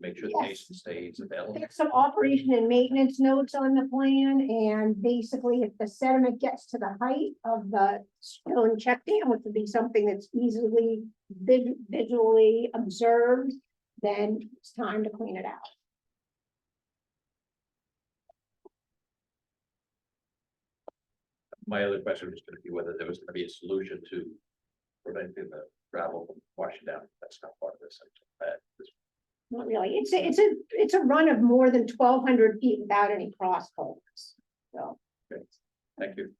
make sure the Yes. basin stays available? There's some operation and maintenance notes on the plan, and basically if the sediment gets to the height of the stone check dam, which would be something that's easily visually observed, then it's time to clean it out. My other question was gonna be whether there was gonna be a solution to preventing the gravel from washing down. That's not part of this. Not really. It's a run of more than 1,200 feet without any cross culverts. So Okay. Thank you.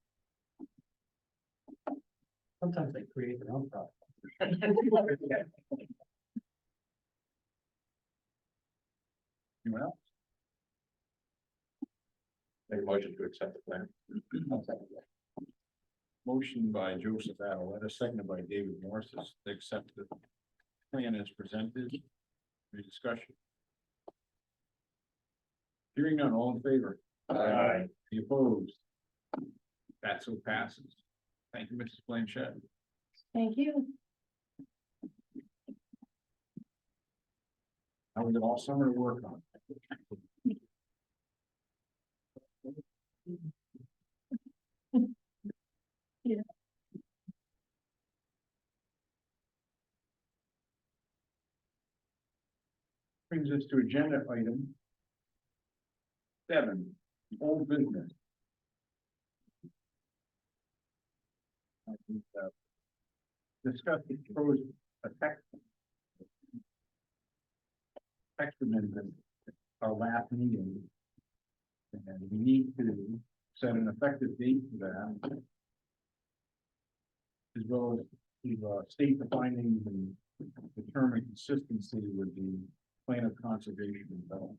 Sometimes they create their own problem. Anyone else? Make a motion to accept the plan. Motion by Joseph Adaletta, seconded by David Morris, to accept the plan as presented. Any discussion? Hearing none, all in favor? Aye. Any opposed? That so passes. Thank you, Mrs. Blanchett. thank you. Now we got all summer to work on. Yeah. Brings us to agenda item 7, old business. Discuss the proposed text amendment at our last meeting. And we need to set an effective date for that. As well as state the findings and determine consistency with the plan of conservation and development.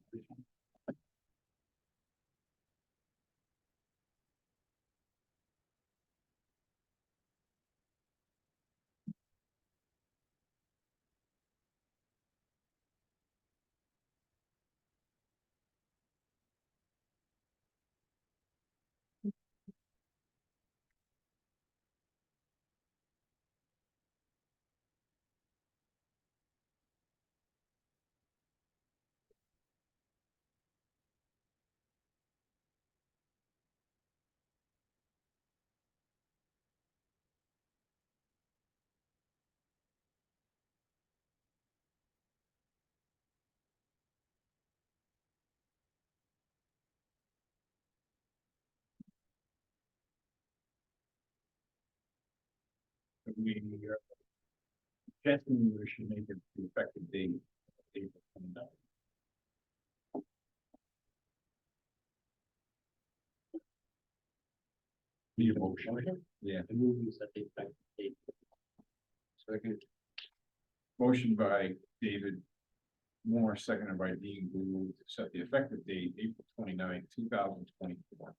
We are suggesting we should make it the effective date. April 29th. Need a motion? Yeah. The movie set the effective date. Second. Motion by David Moore, seconded by Dean Blue, to set the effective date, April 29th, 2024.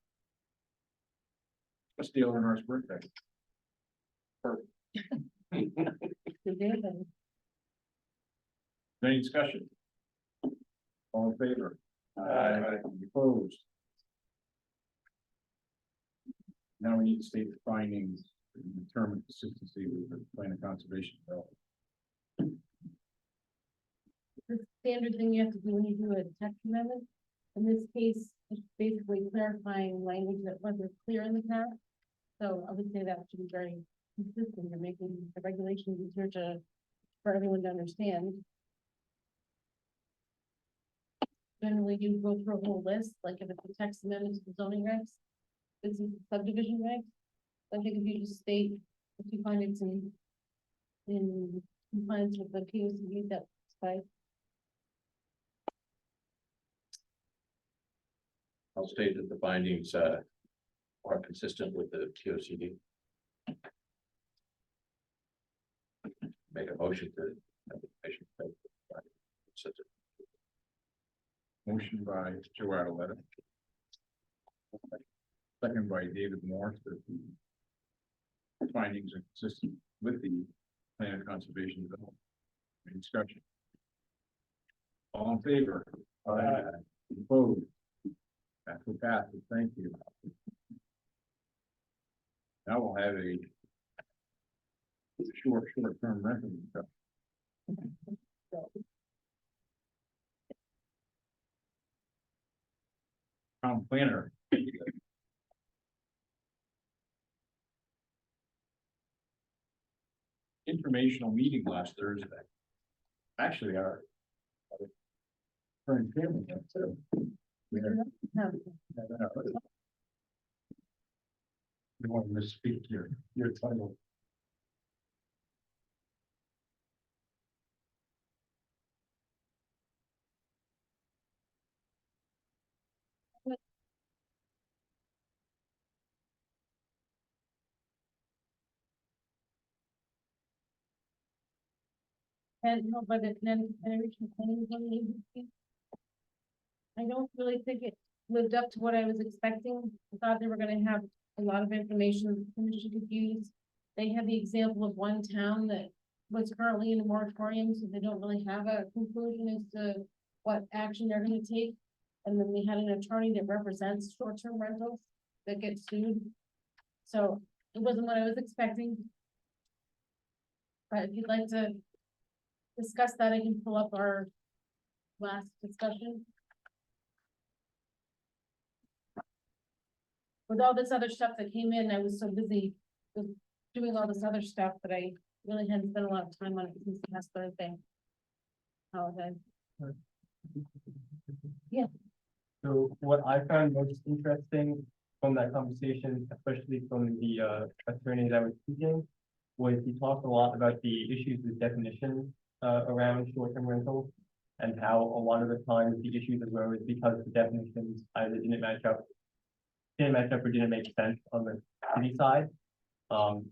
What's the Eleanor's birthday? Any discussion? All in favor? Aye. Opposed? Now we need to state the findings and determine consistency with the plan of conservation development. The standard thing you have to do when you do a text amendment. In this case, it's basically clarifying language that wasn't clear in the past. So I would say that should be very consistent. You're making the regulations easier for everyone to understand. Generally, you go through a whole list, like if it's a text amendment to the zoning regs, this is subdivision regs. I think if you just state, if you find it's in compliance with the POCD, that's fine. I'll state that the findings are consistent with the TOCD. Make a motion to have the commission take the findings. Motion by Joe Adaletta. Second by David Morse, that the findings are consistent with the plan of conservation development. Any discussion? All in favor? Aye. Opposed? That will pass. Thank you. Now we'll have a short-term rental. Town planner. Informational meeting last Thursday. Actually, our friend family went too. No. You want to misspeak your title. And no, but it then original planning zone agency. I don't really think it lived up to what I was expecting. I thought they were gonna have a lot of information the commission could use. They had the example of one town that was currently in a moratorium, so they don't really have a conclusion as to what action they're gonna take. And then they had an attorney that represents short-term rentals that gets sued. So it wasn't what I was expecting. But if you'd like to discuss that, I can pull up our last discussion. With all this other stuff that came in, I was so busy with doing all this other stuff that I really hadn't spent a lot of time on it since last Thursday. Apologize. Yeah. So what I found most interesting from that conversation, especially from the attorney that was speaking, was he talked a lot about the issues with definitions around short-term rentals, and how a lot of the times the issues arose because the definitions either didn't match up or didn't make sense on the city side.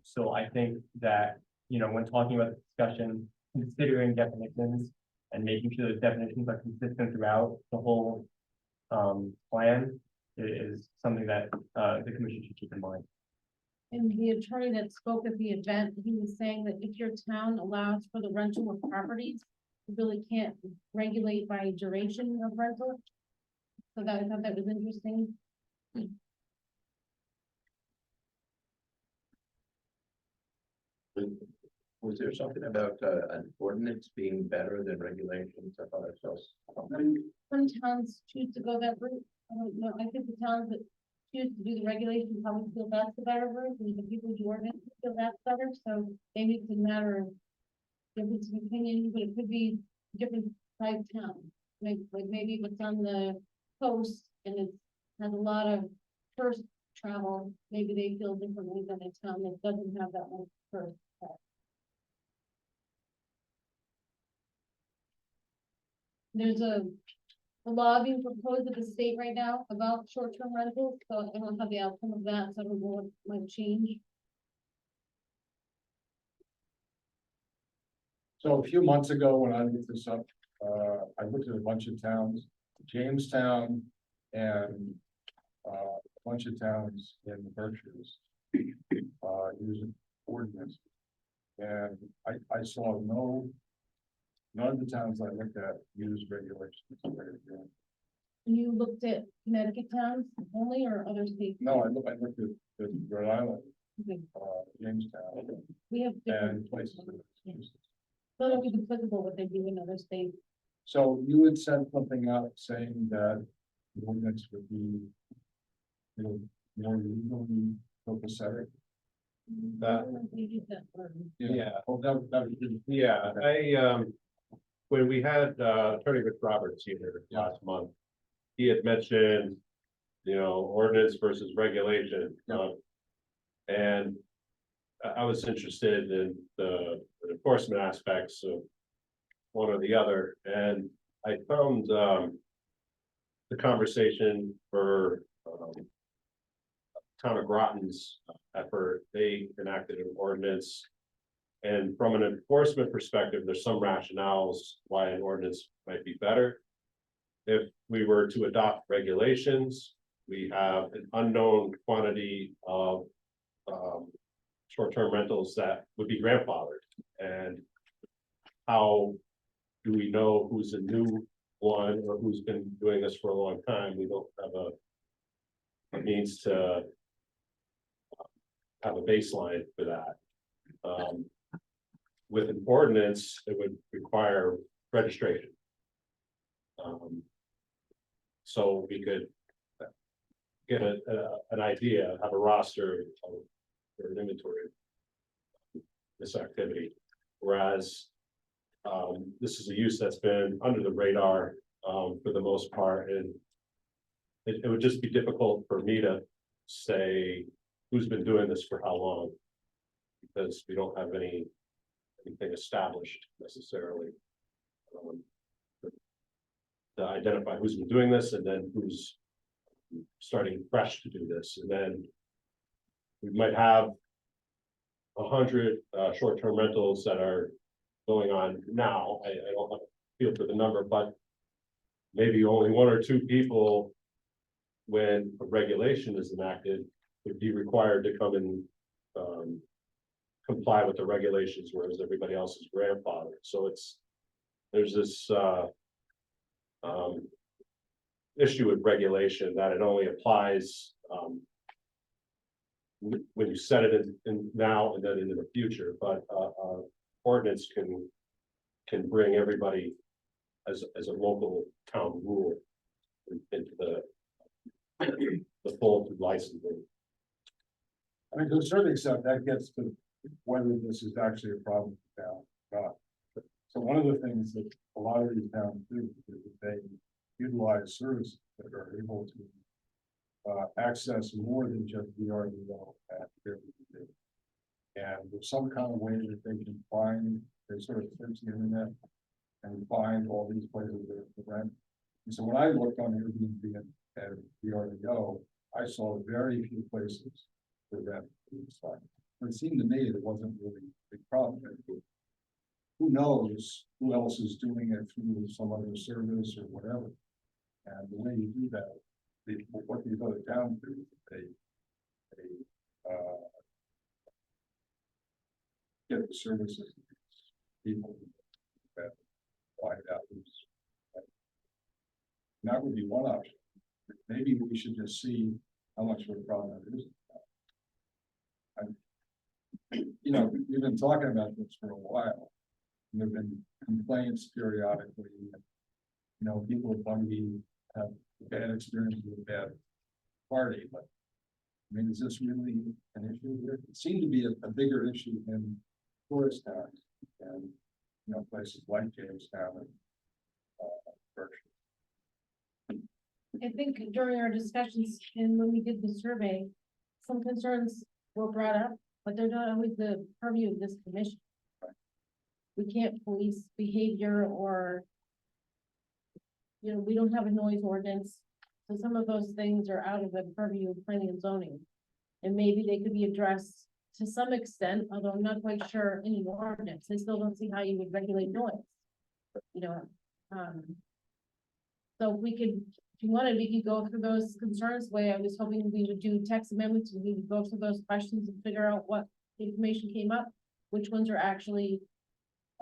So I think that when talking about the discussion, considering definitions and making sure those definitions are consistent throughout the whole plan is something that the commission should keep in mind. And the attorney that spoke at the event, he was saying that if your town allows for the rental of properties, you really can't regulate by duration of rental. So that, I thought that was interesting. Was there something about an ordinance being better than regulations? I thought I saw. Some towns choose to go that route. I don't know, I think the towns that choose to do the regulations probably feel that's the better route, and the people who do ordinance feel that's better, so maybe it's a matter of difference of opinion, but it could be different type town. Like maybe if it's on the coast and it has a lot of tourist travel, maybe they feel differently than a town that doesn't have that much tourist travel. There's a law being proposed at the state right now about short-term rentals, so I don't have the outcome of that, so I don't know what might change. So a few months ago, when I looked this up, I looked at a bunch of towns, Jamestown and a bunch of towns in the Berkshires using ordinance. And I saw none of the towns I looked at use regulations. You looked at Connecticut towns only or other states? No, I looked at Rhode Island, Okay. Jamestown, We have different, and places. so it'll be applicable what they do in other states. So you would send something out saying that the ordinance would be, more legally copacetic. That- We use that word. Yeah. Oh, that would be. Yeah, when we had Attorney Rich Roberts here last month, he had mentioned, ordinance versus regulation. And I was interested in the enforcement aspects of one or the other, and I found the conversation for Town of Groton's effort. They enacted an ordinance. And from an enforcement perspective, there's some rationales why an ordinance might be better. If we were to adopt regulations, we have an unknown quantity of short-term rentals that would be grandfathered. And how do we know who's a new one or who's been doing this for a long time? We don't have a means to have a baseline for that. With an ordinance, it would require registration. So we could get an idea, have a roster or an inventory of this activity. Whereas this is a use that's been under the radar for the most part, and it would just be difficult for me to say who's been doing this for how long, because we don't have anything established necessarily. To identify who's been doing this and then who's starting fresh to do this, and then we might have 100 short-term rentals that are going on now. I don't have a feel for the number, but maybe only 1 or 2 people, when a regulation is enacted, would be required to come and comply with the regulations, whereas everybody else is grandfathered. So there's this issue with regulation that it only applies when you set it in now and then into the future, but ordinance can bring everybody as a local town rule into the full licensing. I mean, to a certain extent, that gets to whether this is actually a problem now or not. So one of the things that a lot of these towns do is that they utilize services that are able to access more than just VRBO at Airbnb. And there's some kind of way that they can find, they sort of search the internet and find all these places that are for rent. And so when I looked on Airbnb and VRBO, I saw very few places for rent. it seemed to me there wasn't really a big problem. Who knows who else is doing it through some other service or whatever. And the way you do that, what these other towns do, they get the services. People that find out who's. That would be one option. Maybe we should just see how much of a problem it is. You know, we've been talking about this for a while. There've been complaints periodically. You know, people at Bungie have bad experiences with a bad party, but I mean, is this really an issue here? It seemed to be a bigger issue in tourist towns and, you know, places like Jamestown and Berkshire. I think during our discussions and when we did the survey, some concerns were brought up, but they're not always the purview of this commission. We can't police behavior or, you know, we don't have a noise ordinance. So some of those things are out of the purview of planning and zoning. And maybe they could be addressed to some extent, although I'm not quite sure in the ordinance. I still don't see how you would regulate noise. You know, so we could, if you wanted, we could go through those concerns. The way I was hoping we would do text amendments, and we would go through those questions and figure out what information came up, which ones are actually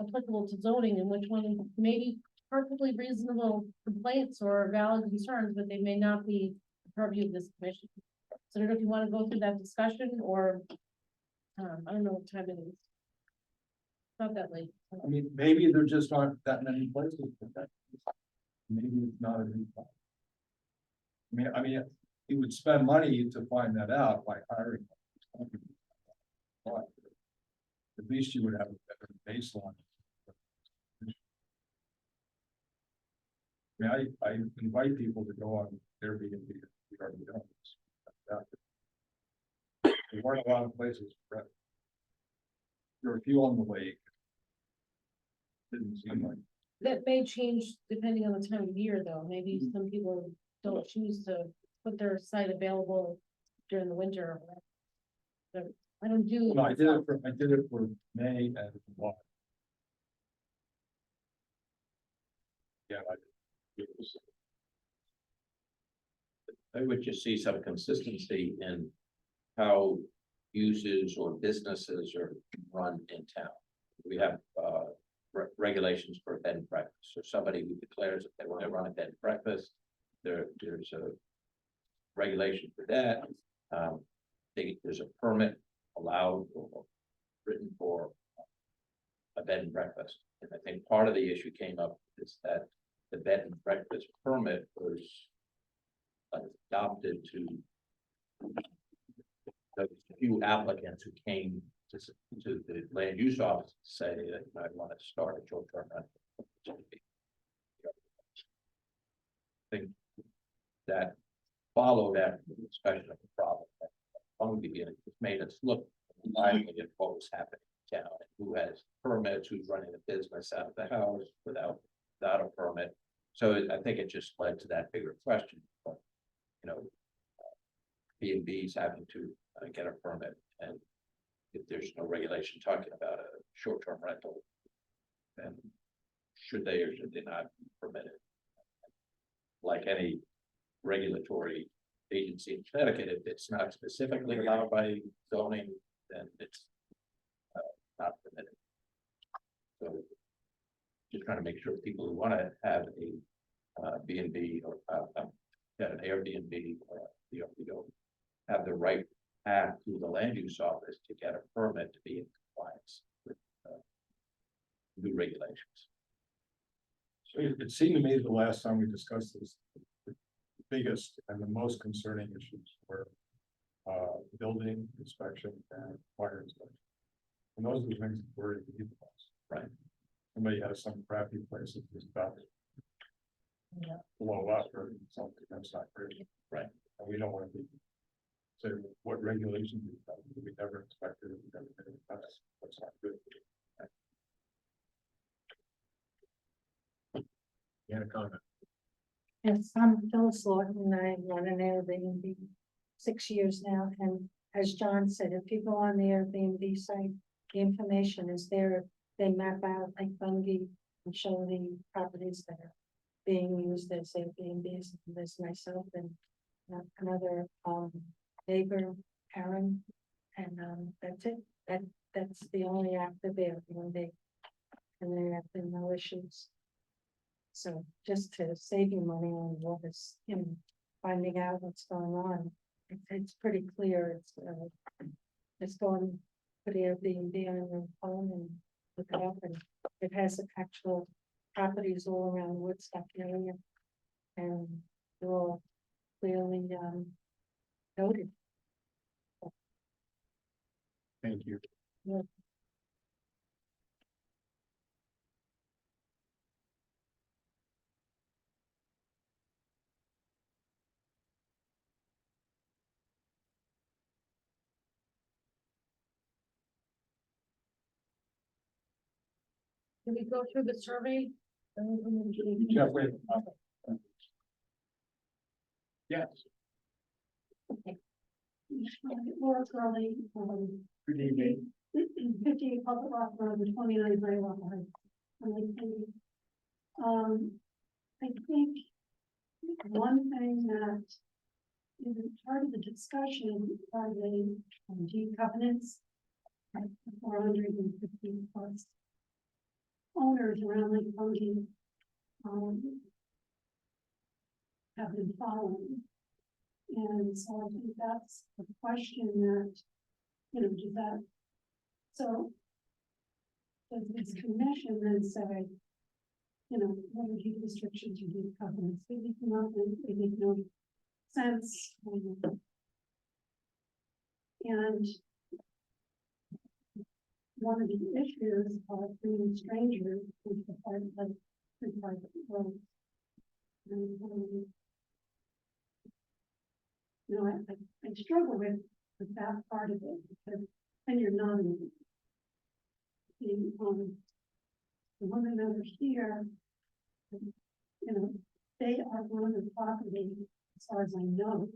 applicable to zoning and which one may be perfectly reasonable complaints or valid concerns, but they may not be the purview of this commission. So I don't know if you want to go through that discussion or, I don't know what time it is. Not that late. I mean, maybe there just aren't that many places for that. Maybe it's not a big problem. I mean, you would spend money to find that out by hiring. But at least you would have a better baseline. I mean, I invite people to go on Airbnb. We already done this. There weren't a lot of places for it. There were a few on the lake. Didn't seem like. That may change depending on the time of year, though. Maybe some people don't choose to put their site available during the winter. Or whatever. I don't do. No, I did it for May and July. Yeah, I would just see some consistency in how uses or businesses are run in town. We have regulations for a bed and breakfast, so somebody who declares that they want to run a bed and breakfast, there's a regulation for that. There's a permit allowed or written for a bed and breakfast. And I think part of the issue came up is that the bed and breakfast permit was adopted to the few applicants who came to the land use office to say that I want to start a short-term rental. I think that followed after the discussion of the problem. From the beginning, it made us look at what was happening in town, and who has permits, who's running a business out of the house without a permit. So I think it just led to that bigger question. But, you know, B&B's having to get a permit, and if there's no regulation talking about a short-term rental, then should they or should they not permit it? Like any regulatory agency in Connecticut, if it's not specifically allowed by zoning, then it's not permitted. So just trying to make sure people who want to have a B&B or get an Airbnb or you know, have the right path to the land use office to get a permit to be in compliance with new regulations. So it seemed to me the last time we discussed this, the biggest and the most concerning issues were building inspection and fire inspection. And those are the things that worry the people. Right. Somebody has some crappy place that is about to blow up or something that's not great. Right. And we don't want to be. So what regulations we never expected, we never did. That's not good. You had a comment. Yes, I'm Phyllis Lawton, and I run an Airbnb 6 years now, and as John said, if you go on the Airbnb site, the information is there. They map out like Bungie and show the properties that are being used as Airbnbs. There's myself and another neighbor, Aaron, and that's it. That's the only active Airbnb. And there have been no issues. So just to save you money on what is, finding out what's going on, it's pretty clear. Just go and put Airbnb on your phone and look it up, and it has actual properties all around the Woodstock area. And they're all clearly noted. Thank you. Yeah. Can we go through the survey? Jeffrey. Yes. Laura Curley, Good evening. 58 Public Rock Road, 29 Gray Rock Road. I think one thing that is part of the discussion are the deed covenants. 450 plus owners around Lake Bungie have been following. And so I think that's a question that, does that, so does this commission then say, what are deed restrictions or deed covenants? They make no sense. And one of the issues of being strangers is the part of the private roads. And, I struggle with that part of it because then you're not in the women over here, they are on the property as far as I know.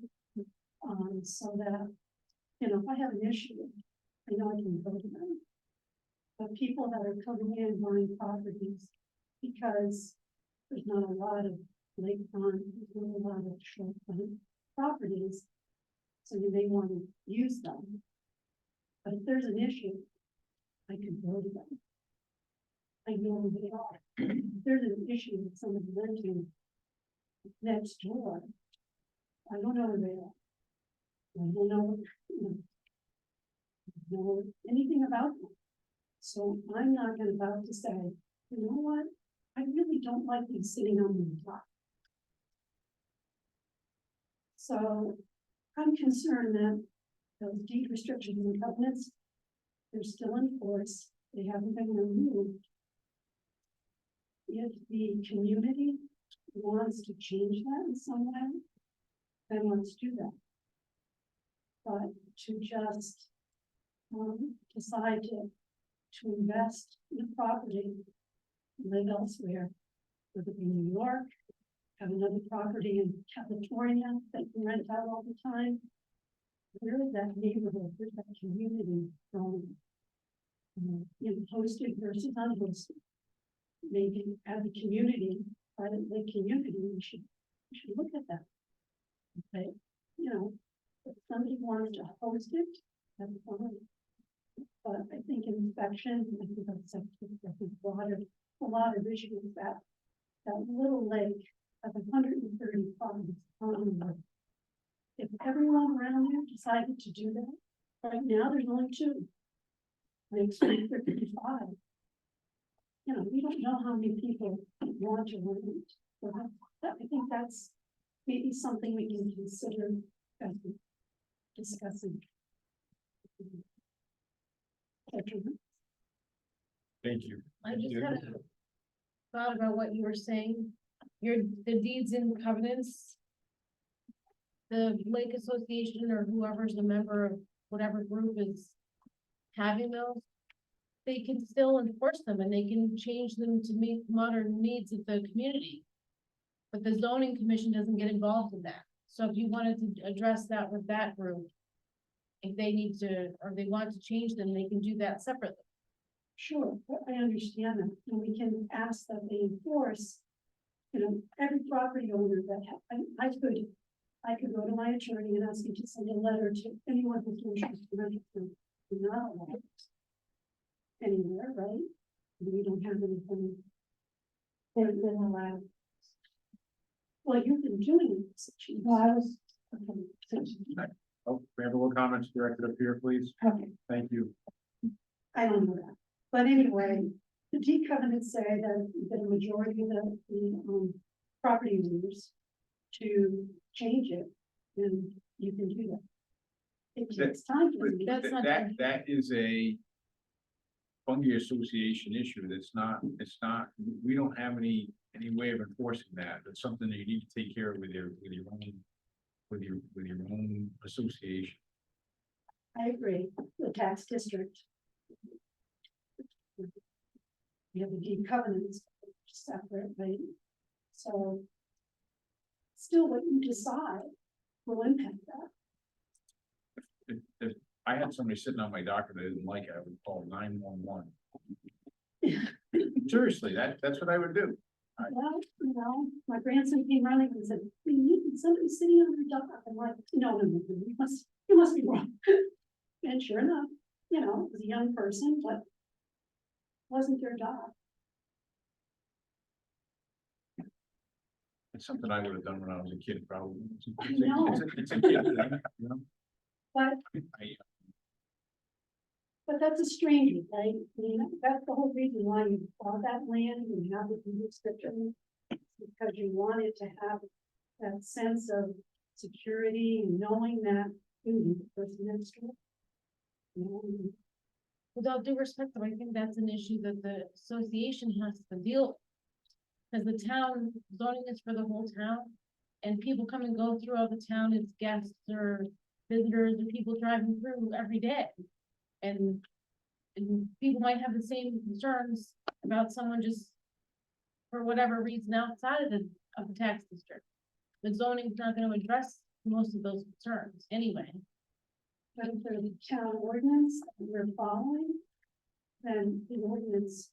So that, if I have an issue, I know I can go to them. But people that are coming in buying properties because there's not a lot of lakefront, there's not a lot of shorefront properties, so you may want to use them. But if there's an issue, I can go to them. I know who they are. If there's an issue with somebody renting next door, I don't know who they are. I don't know anything about them. So I'm not about to say, you know what? I really don't like these sitting on the block. So I'm concerned that those deed restrictions and covenants, they're still in force. They haven't been removed. If the community wants to change that in some way, then let's do that. But to just decide to invest in a property, live elsewhere, whether it be New York, have another property in California that you rent out all the time. Where is that neighborhood, where's that community from? Hosted versus unhosted. Maybe as a community, privately community, we should look at that. Okay, if somebody wanted to host it, that's fine. But I think inspection, I think that's a lot of issues that little lake of 130 farms. If everyone around there decided to do that, right now there's only 2. Next week there could be 5. We don't know how many people want to rent it. So I think that's maybe something we can consider as we discussing. Thank you. I just had a thought about what you were saying. The deeds and covenants. The lake association or whoever's a member of whatever group is having those, they can still enforce them and they can change them to meet modern needs of the community. But the zoning commission doesn't get involved in that. So if you wanted to address that with that group, if they need to, or they want to change them, they can do that separately. Sure, I understand that, and we can ask that they enforce, every property owner that, I could go to my attorney and ask him to send a letter to anyone who's interested in registering. We're not allowed anywhere, right? We don't have anything. They've been allowed. Well, you've been doing this. Well, I was. Oh, we have a little comments directed up here, please. Okay, Thank you. I don't know that, but anyway, the deed covenants say that a majority of the property owners to change it, and you can do that. It takes time to do that. That's not That is a fungi association issue. It's not, we don't have any way of enforcing that. It's something that you need to take care of with your own association. I agree, the tax district. You have the deed covenants separate, right? So. Still, what you decide will impact that. If I had somebody sitting on my docket that I didn't like it, I would call 911. Seriously, that's what I would do. Well, my grandson came running and said, somebody's sitting on your dock. I'm like, no, you must be wrong. And sure enough, it was a young person, but wasn't their dog. It's something I would have done when I was a kid, probably. I know. It's a kid thing, you know? But that's a stranger, right? I mean, that's the whole reason why you bought that land and have the deed restriction. Because you wanted to have that sense of security and knowing that the person next to it. With all due respect, though, I think that's an issue that the association has to deal with. Because the town zoning is for the whole town, and people come and go throughout the town as guests or visitors or people driving through every day. And people might have the same concerns about someone just for whatever reason outside of the tax district. The zoning is not going to address most of those concerns anyway. But if there's a town ordinance that we're following, then the ordinance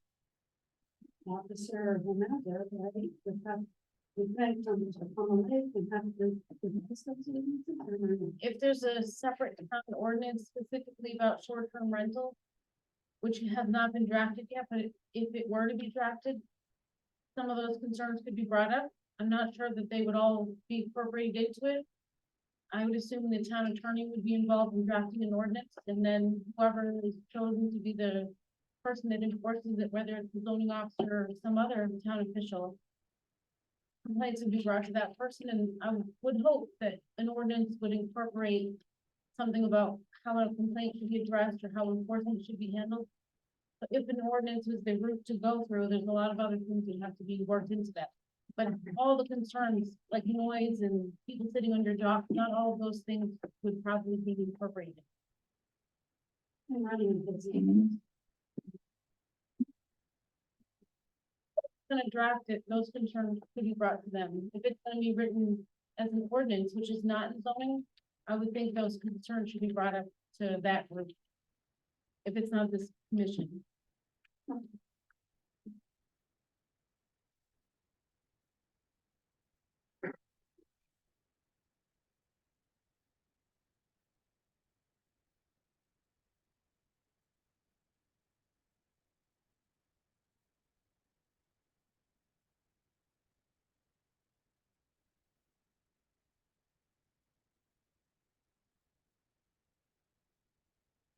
officer or whomever, right, would have the bank numbers on the lake and have If there's a separate town ordinance specifically about short-term rental, which has not been drafted yet, but if it were to be drafted, some of those concerns could be brought up. I'm not sure that they would all be incorporated into it. I would assume the town attorney would be involved in drafting an ordinance, and then whoever is chosen to be the person that enforces it, whether it's the zoning officer or some other town official, complaints would be brought to that person, and I would hope that an ordinance would incorporate something about how a complaint should be addressed or how enforcement should be handled. But if an ordinance was the route to go through, there's a lot of other things that have to be worked into that. But all the concerns, like noise and people sitting on your dock, not all of those things would probably be incorporated. and running a business. Gonna draft it, those concerns could be brought to them. If it's gonna be written as an ordinance, which is not in zoning, I would think those concerns should be brought up to that group. If it's not this commission.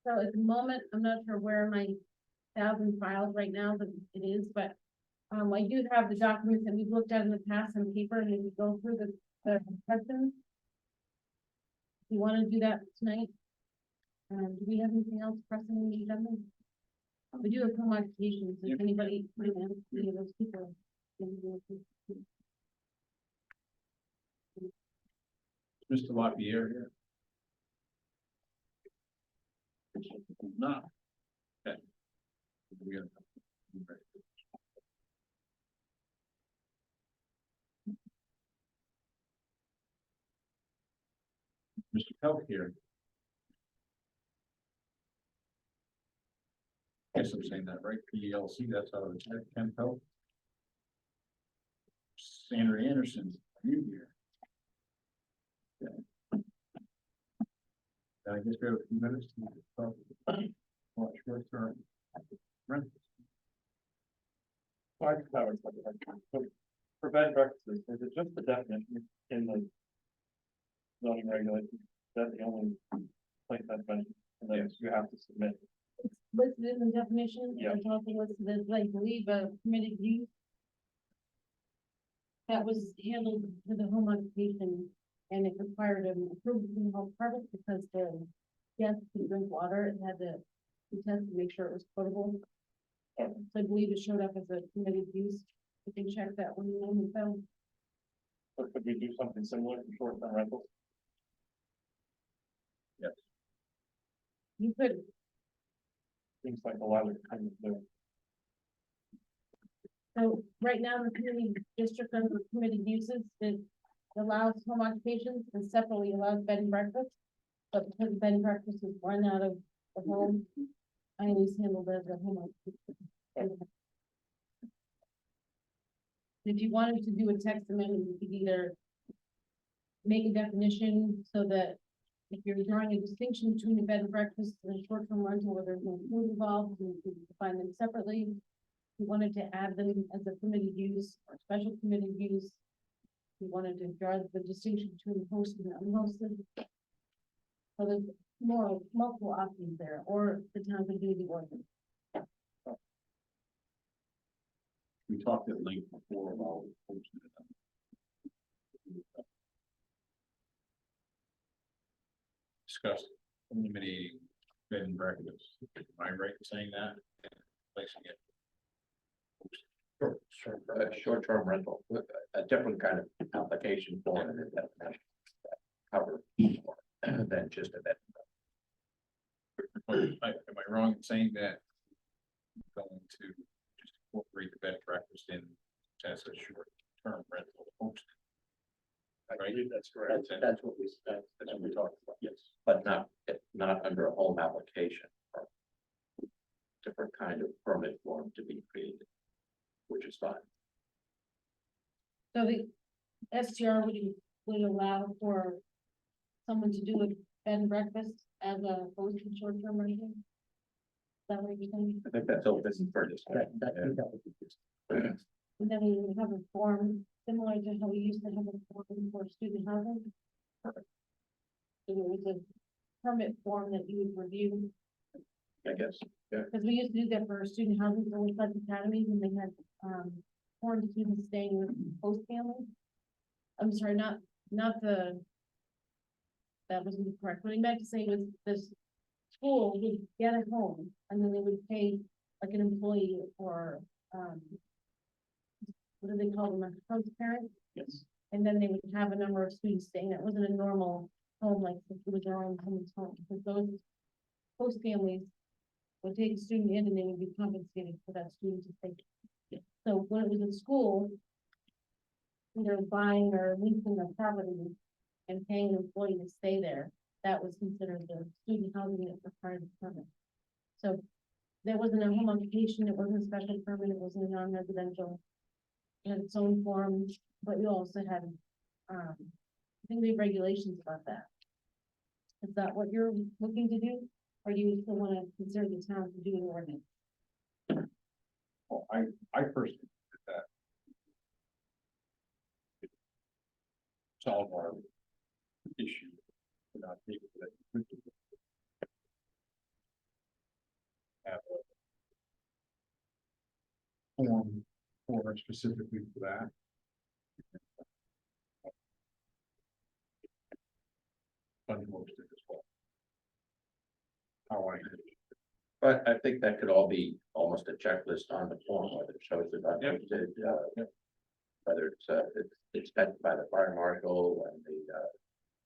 So at the moment, I'm not sure where my 1,000 files right now, but it is, but I do have the documents that we've looked at in the past on paper, and then we go through the questions. You want to do that tonight? Do we have anything else pressing on the agenda? We do have some modifications, if anybody, any of those people. Mr. LaPierre here. No. Okay. We got- Mr. Pelt here. guess I'm saying that, right? PLC, that's how it's Kenco. Sandra Anderson, new here. Yeah. I guess we have a few minutes to talk about short term rent. For bed and breakfasts, is it just the definition in the zoning regulations? Is that the only place that's mentioned? And then you have to submit. It's listed in the definition, Yeah. and it's also listed as, I believe, a permitted use. That was handled to the home occupation, and it required an approval from the health department because the guests could drink water, it had to be tested to make sure it was potable. So I believe it showed up as a permitted use. You can check that one in the film. Or could we do something similar for short-term rentals? You could, Seems like a lot of kind of there. so right now, the community district under permitted uses, it allows home occupations and separately allows bed and breakfast. But because bed and breakfast is run out of the home, I always handle that as a home occupation. If you wanted to do a text amendment, you could either make a definition so that if you're drawing a distinction between a bed and breakfast and a short-term rental where there's no food involved, you could define them separately. If you wanted to add them as a permitted use or special permitted use, you wanted to draw the distinction between hosted and unhosted. So there's more, multiple options there, or the town could do the ordinance. We talked at length before about posting it. Discussed eliminating bed and breakfast. Am I right in saying that? Placing it. Short-term rental, a different kind of application form that cover more than just a bed. Am I wrong in saying that? Going to just incorporate the bed and breakfast in as a short-term rental post. Right, that's correct. That's what we talked about, yes, but not under a home application. Different kind of permit form to be created, which is fine. So the STR would allow for someone to do a bed and breakfast as a opposed to short-term rental? Is that what you're saying? I think that's open for discussion. And then we would have a form similar to how we used to have a form for student housing. So there was a permit form that you would review, I guess, yeah. because we used to do that for student housing, for West academies, and they had, foreign students staying with host families. I'm sorry, not the, that wasn't correct. What I meant to say was this school would get a home, and then they would pay like an employee or, what do they call them, a host parent? Yes. And then they would have a number of students staying. It wasn't a normal home, like it was their own home, because those host families would take a student in and they would be compensated for that student to stay. So when it was in school, either buying or leasing a property and paying an employee to stay there, that was considered the student housing that required a permit. So there wasn't a home occupation, it wasn't a special permit, it wasn't a non-residential. It had its own form, but you also had, I think we have regulations about that. Is that what you're looking to do? Or do you still want to consider the town to do an ordinance? Well, I personally did that. Solve our issue. Without people that have a form for specifically for that. Unposted as well. How I. But I think that could all be almost a checklist on the form, whether it shows that I posted, whether it's vetted by the fire marshal and the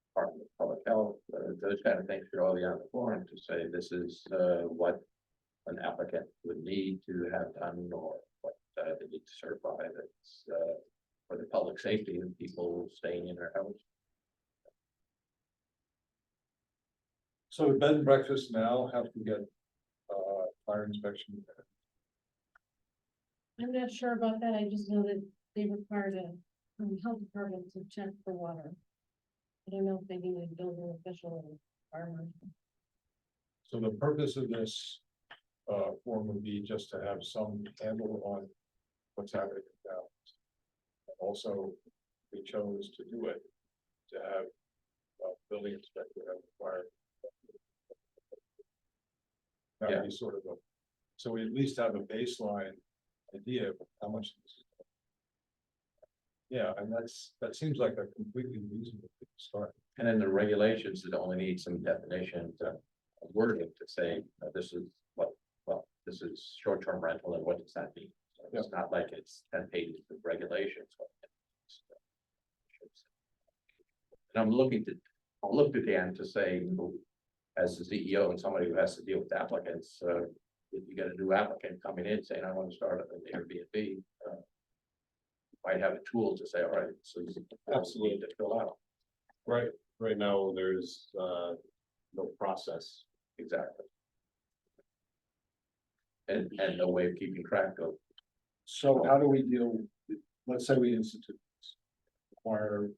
Department of Public Health, those kind of things should all be on the form to say this is what an applicant would need to have done, or what they need to certify that's for the public safety of people staying in their house. So bed and breakfast now have to get fire inspection. I'm not sure about that, I just know that they require the health department to check for water. I don't know if they need a building official or fire marshal. So the purpose of this form would be just to have some handle on what's happening now. Also, we chose to do it, to have building inspector have required. That would be sort of a, so we at least have a baseline idea of how much. This is. Yeah, and that seems like a completely reasonable thing to start. And then the regulations that only need some definition to wording to say, this is what, well, this is short-term rental and what does that mean? So it's not like it's 10 pages of regulations. And I'm looking to, I'll look to Dan to say, as the CEO and somebody who has to deal with applicants, if you get a new applicant coming in saying, I want to start an Airbnb, might have a tool to say, all right, so this is absolutely to fill out. Right now, there's no process. Exactly. And no way of keeping track of. So how do we deal, let's say we institute this, require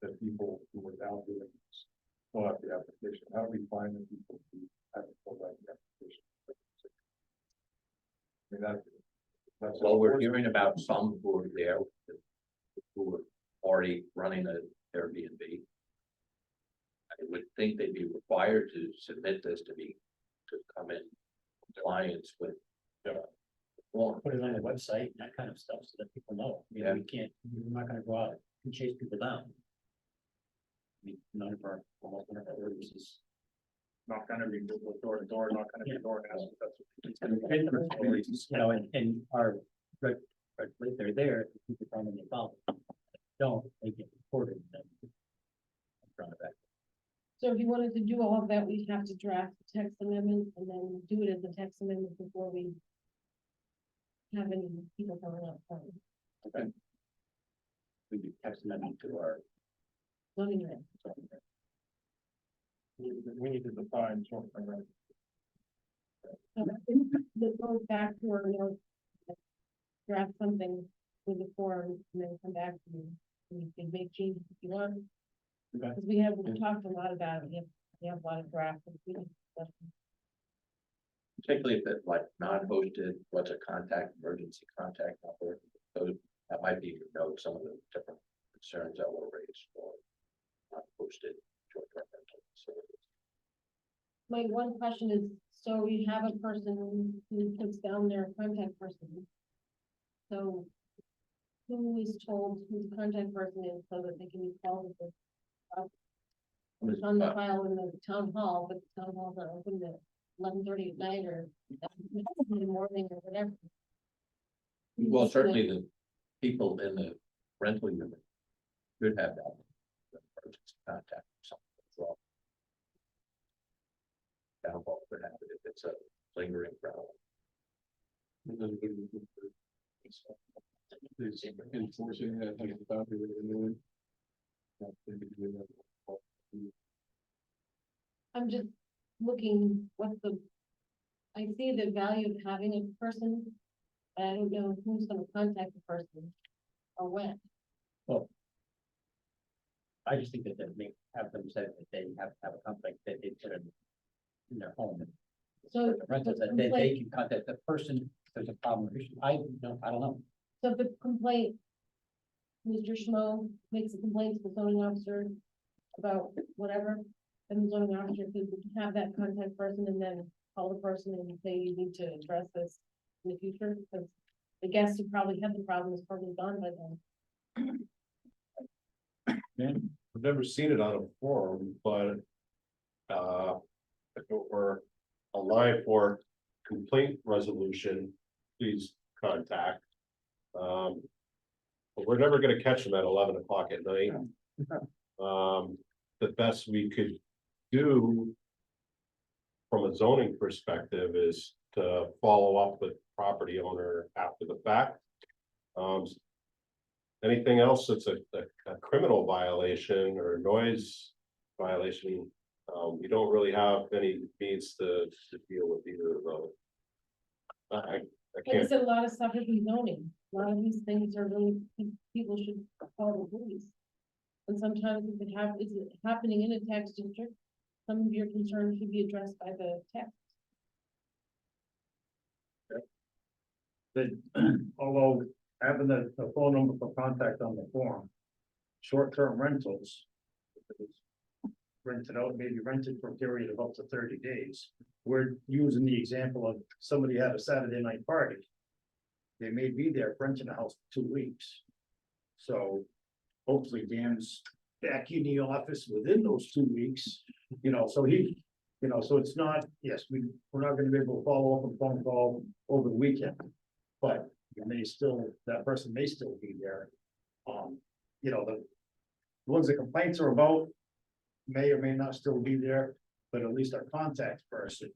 that people who are now doing this fill out the application, how do we find the people who haven't filled out the application? I mean, that's. Well, we're hearing about some who are there, who are already running an Airbnb. I would think they'd be required to submit this to come in compliance with the form. Put it on the website and that kind of stuff so that people know. I mean, we can't, we're not gonna go out and chase people down. I mean, none of our, almost none of our orders is. Not gonna be door to door, not gonna be door to You know, and our, right, they're there, people come and they follow. Don't, they get reported. Then front of that. So if you wanted to do all of that, we'd have to draft the text amendment and then do it as a text amendment before we have any people coming up. We do text amendment to our. Zoning reg. We need to define short-term rental. So that goes back to where, draft something with the form and then come back to you. We can make changes if you want. Okay. Because we've talked a lot about it. We have a lot of drafts. Particularly if it's like non-hosted, what's a emergency contact number, those, that might be, some of the different concerns that were raised for non-hosted short-term rental facilities. My one question is, so we have a person who puts down their contact person. So who is told who the contact person is so that they can be called with this? It's on the file in the town hall, but the town halls are open at 11:30 at night or in the morning or whatever. Well, certainly the people in the rental unit should have that emergency contact or something as well. Town hall could have it if it's a lingering problem. Enforcing that, like, about the renewing. I'm just looking, I see the value of having a person, but I don't know who's gonna contact the person or when. Well. I just think that they have them said that they have to have a conflict that they put in their home. So Rentals that they can contact the person if there's a problem or issue. I don't know. So if the complaint, Mr. Schmo makes a complaint to the zoning officer about whatever, and the zoning officer could have that contact person and then call the person and say you need to address this in the future, because the guest who probably had the problem is probably gone by then. I've never seen it on a forum, but if it were a line for complaint resolution, please contact. But we're never gonna catch them at 11 o'clock at night. The best we could do from a zoning perspective is to follow up with property owner after the fact. Anything else that's a criminal violation or noise violation, we don't really have any means to deal with either of those. I Like I can't, said, a lot of stuff is in zoning, a lot of these things are really, people should follow the rules. And sometimes if it's happening in a tax district, some of your concerns should be addressed by the tax. That, although having the phone number for contact on the form, short-term rentals. if it is Rented out, maybe rented for a period of up to 30 days. We're using the example of somebody had a Saturday night party. They may be there renting a house for 2 weeks. So hopefully Dan's back in the office within those 2 weeks, so he, so it's not, yes, we're not gonna be able to follow up a phone call over the weekend. But that person may still be there. The ones that complaints are about may or may not still be there, but at least our contact person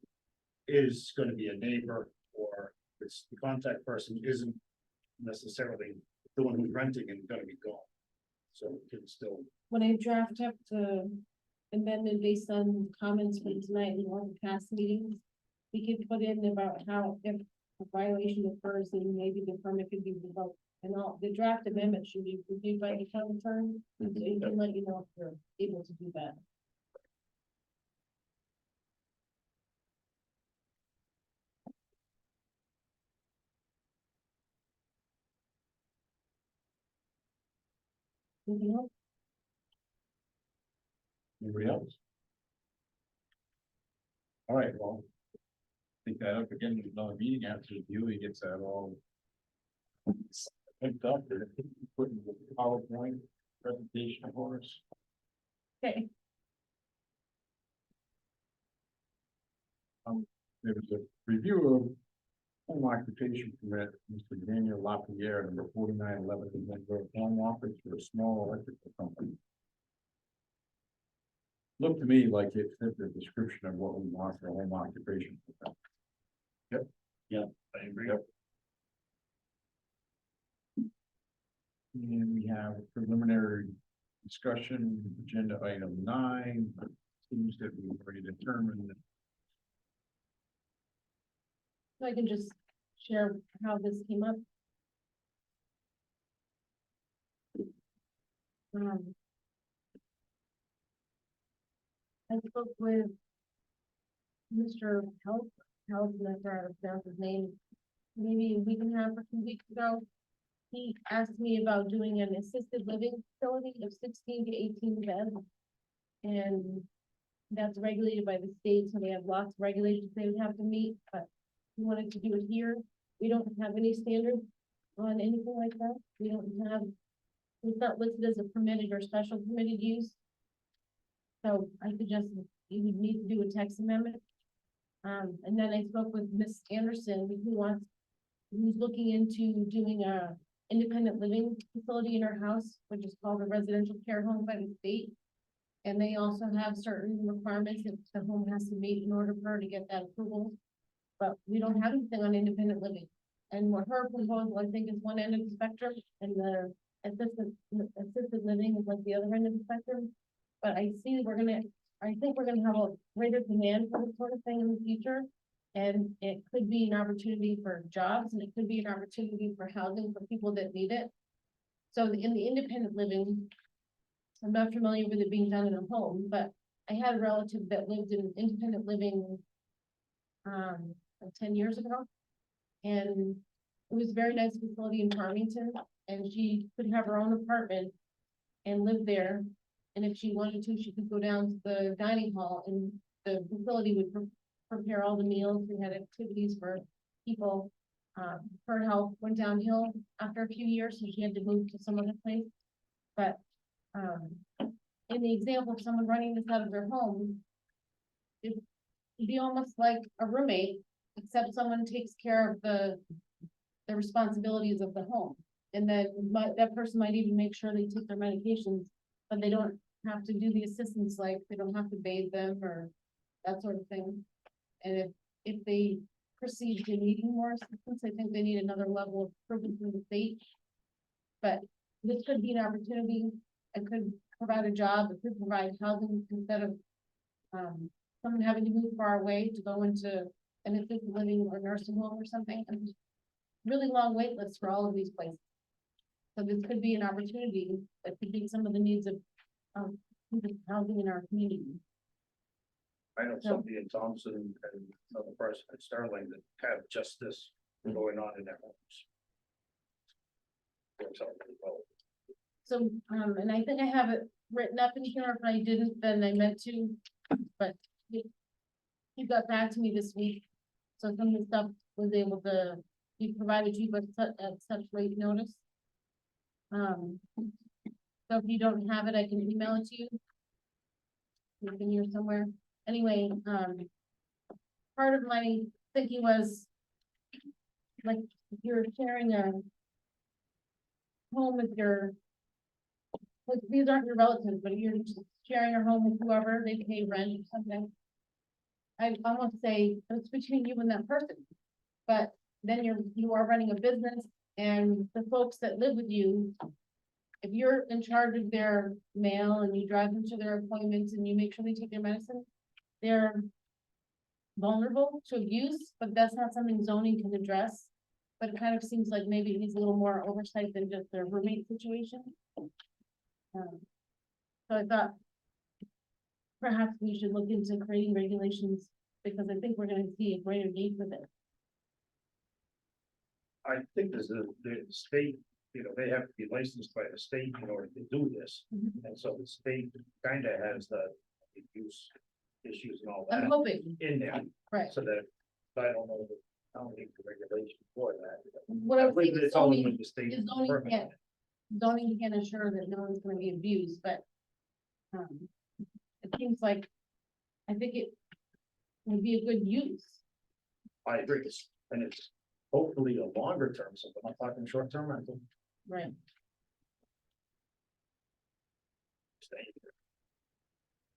is gonna be a neighbor, or it's the contact person isn't necessarily the one who's renting and gonna be gone. So it can still, When I draft up the amendment based on comments from tonight and one of the past meetings, we could put in about how if a violation occurs, then maybe the permit could be revoked. And all, the draft amendment should be reviewed by the town attorney, so he can let you know if you're able to do that. Anything else? anybody else? All right, well. Think that up again, with another meeting after the viewing gets that all. Picked up, or putting the PowerPoint presentation for us. Okay, There was a review of home occupation permit, Mr. Daniel Lapierre, number 4911, in Medford, home office for a small electrical company. Looked to me like it fit the description of what we want for a home occupation permit. Yep. Yeah, I agree. Yep. And we have preliminary discussion, agenda item 9, seems that we've already determined. so I can just share how this came up. I spoke with Mr. Health, and I forgot to pronounce his name, maybe a week and a half or 2 weeks ago. He asked me about doing an assisted living facility of 16 to 18 beds. And that's regulated by the state, so they have lots of regulations they would have to meet, but we wanted to do it here. We don't have any standards on anything like that. We don't have, it's not listed as a permitted or special permitted use. So I suggested you would need to do a text amendment. And then I spoke with Miss Anderson, who's looking into doing a independent living facility in her house, which is called a residential care home by the state. And they also have certain requirements that the home has to meet in order for her to get that approval. But we don't have anything on independent living. And what her proposal, I think, is one end of the spectrum, and the assisted living is like the other end of the spectrum. But I think we're gonna have a greater demand for this sort of thing in the future. And it could be an opportunity for jobs, and it could be an opportunity for housing for people that need it. So in the independent living, I'm not familiar with it being done in a home, but I had a relative that lived in independent living like 10 years ago. And it was a very nice facility in Farmington, and she could have her own apartment and live there. And if she wanted to, she could go down to the dining hall, and the facility would prepare all the meals. We had activities for people. Her health went downhill after a few years, so she had to move to some other place. But in the example of someone running this out of their home, it'd be almost like a roommate, except someone takes care of the responsibilities of the home. And then that person might even make sure they take their medications, but they don't have to do the assistance, like they don't have to bathe them or that sort of thing. And if they proceed to needing more assistance, I think they need another level of approval from the state. But this could be an opportunity. It could provide a job. It could provide housing instead of someone having to move far away to go into an assisted living or nursing home or something, and really long wait lists for all of these places. So this could be an opportunity that could meet some of the needs of, housing in our community. I know somebody in Thompson and another person at Sterling that have just this going on in their homes. Works out really well. So, and I think I have it written up in here, if I didn't, then I meant to, but he got back to me this week. So some of the stuff was able to be provided to you, but at such late notice. So if you don't have it, I can email it to you. It's in here somewhere. Anyway, part of my thinking was, like, if you're sharing a home with your, like, these aren't your relatives, but if you're just sharing your home with whoever, they pay rent or something. I almost say it's between you and that person, but then you are running a business, and the folks that live with you, if you're in charge of their mail and you drive them to their appointments and you make sure they take their medicine, they're vulnerable to abuse, but that's not something zoning can address. But it kind of seems like maybe it needs a little more oversight than just their roommate situation. So I thought perhaps we should look into creating regulations, because I think we're gonna see a greater need for this. I think there's the state, you know, they have to be licensed by the state in order to do this. And so the state kind of has the abuse issues and all I'm that hoping, in there, right, so that, I don't know, I don't think the regulation for that. what I I was believe thinking, it's only zoning, when the state. is zoning permit can't, zoning can't assure that no one's gonna be abused, but it seems like, I think it would be a good use. I agree, and it's hopefully a longer term, so we're not talking short term, I think. Right.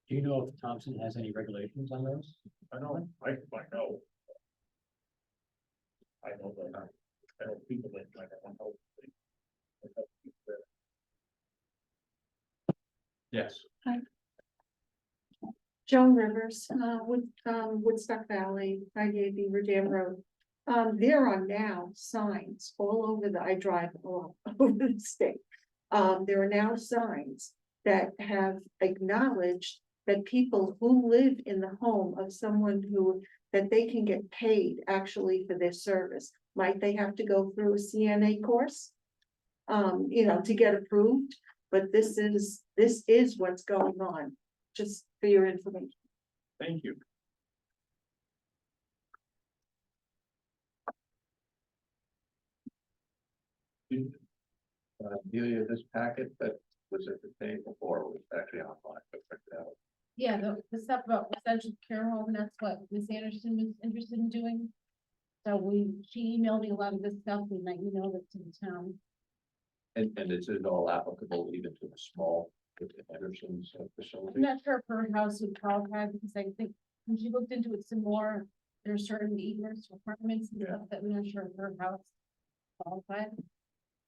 Do you know if Thompson has any regulations on those? I know, I know. I know that, I know people that like, I don't know. Yes. Joan Rivers, Woodstock Valley, 98 Beaver Dam Road. There are now signs all over I drive all over the state. There are now signs that have acknowledged that people who live in the home of someone that they can get paid actually for their service. Might they have to go through a CNA course? To get approved, but this is what's going on, just for your information. Thank you. Delia, this packet that was at the day before was actually online, but check it out. Yeah, the stuff about residential care home, that's what Miss Anderson was interested in doing. So she emailed me a lot of this stuff, and let you know that's in the town. And this is all applicable even to the small Anderson's I'm facility. not sure if her house would qualify, because I think when she looked into it some more, there are certain egress requirements and stuff that we're not sure if her house qualified.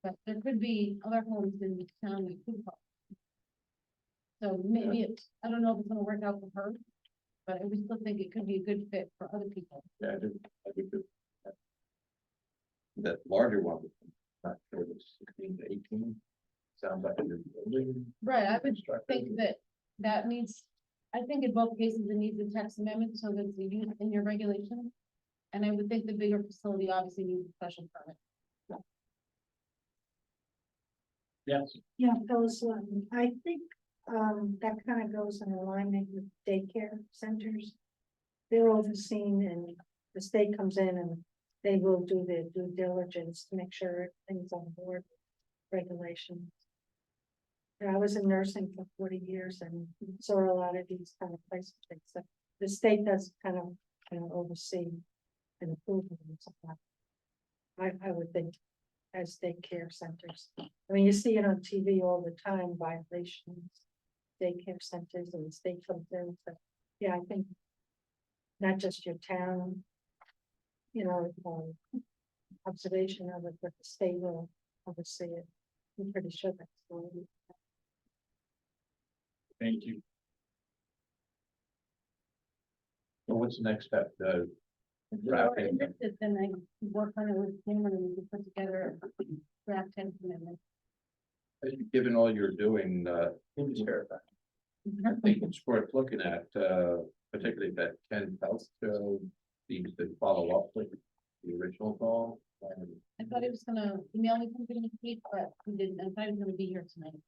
But there could be other homes in the town that could qualify. So maybe I don't know if it's gonna work out for her, but I would still think it could be a good fit for other people. Yeah, I think that larger one, not sure it's 16 to 18. Sounds like a new building. Right, I would think that needs, I think in both cases, it needs a text amendment, so that it's used in your regulation. And I would think the bigger facility obviously needs a special permit. Yes. Yeah, those, I think, that kind of goes in alignment with daycare centers. They're overseen and the state comes in and they will do their due diligence to make sure everything's on board with regulations. Yeah, I was in nursing for 40 years and saw a lot of these kind of places. So the state does kind of oversee and approve of them. I would think as daycare centers. I mean, you see it on TV all the time, violations, daycare centers, and the state comes in. So, yeah, I think not just your town, observation of it, but the state will oversee it. I'm pretty sure that's what it is. Thank you. So what's the next step? If you are Drafting. interested, then I could work on it with Cameron and we could put together a draft text amendment. Given all you're doing, I think it's worth looking at, particularly that Ken Health seems to follow up with the original call. I thought he was gonna email me something this week, but he didn't. I thought he was gonna be here tonight.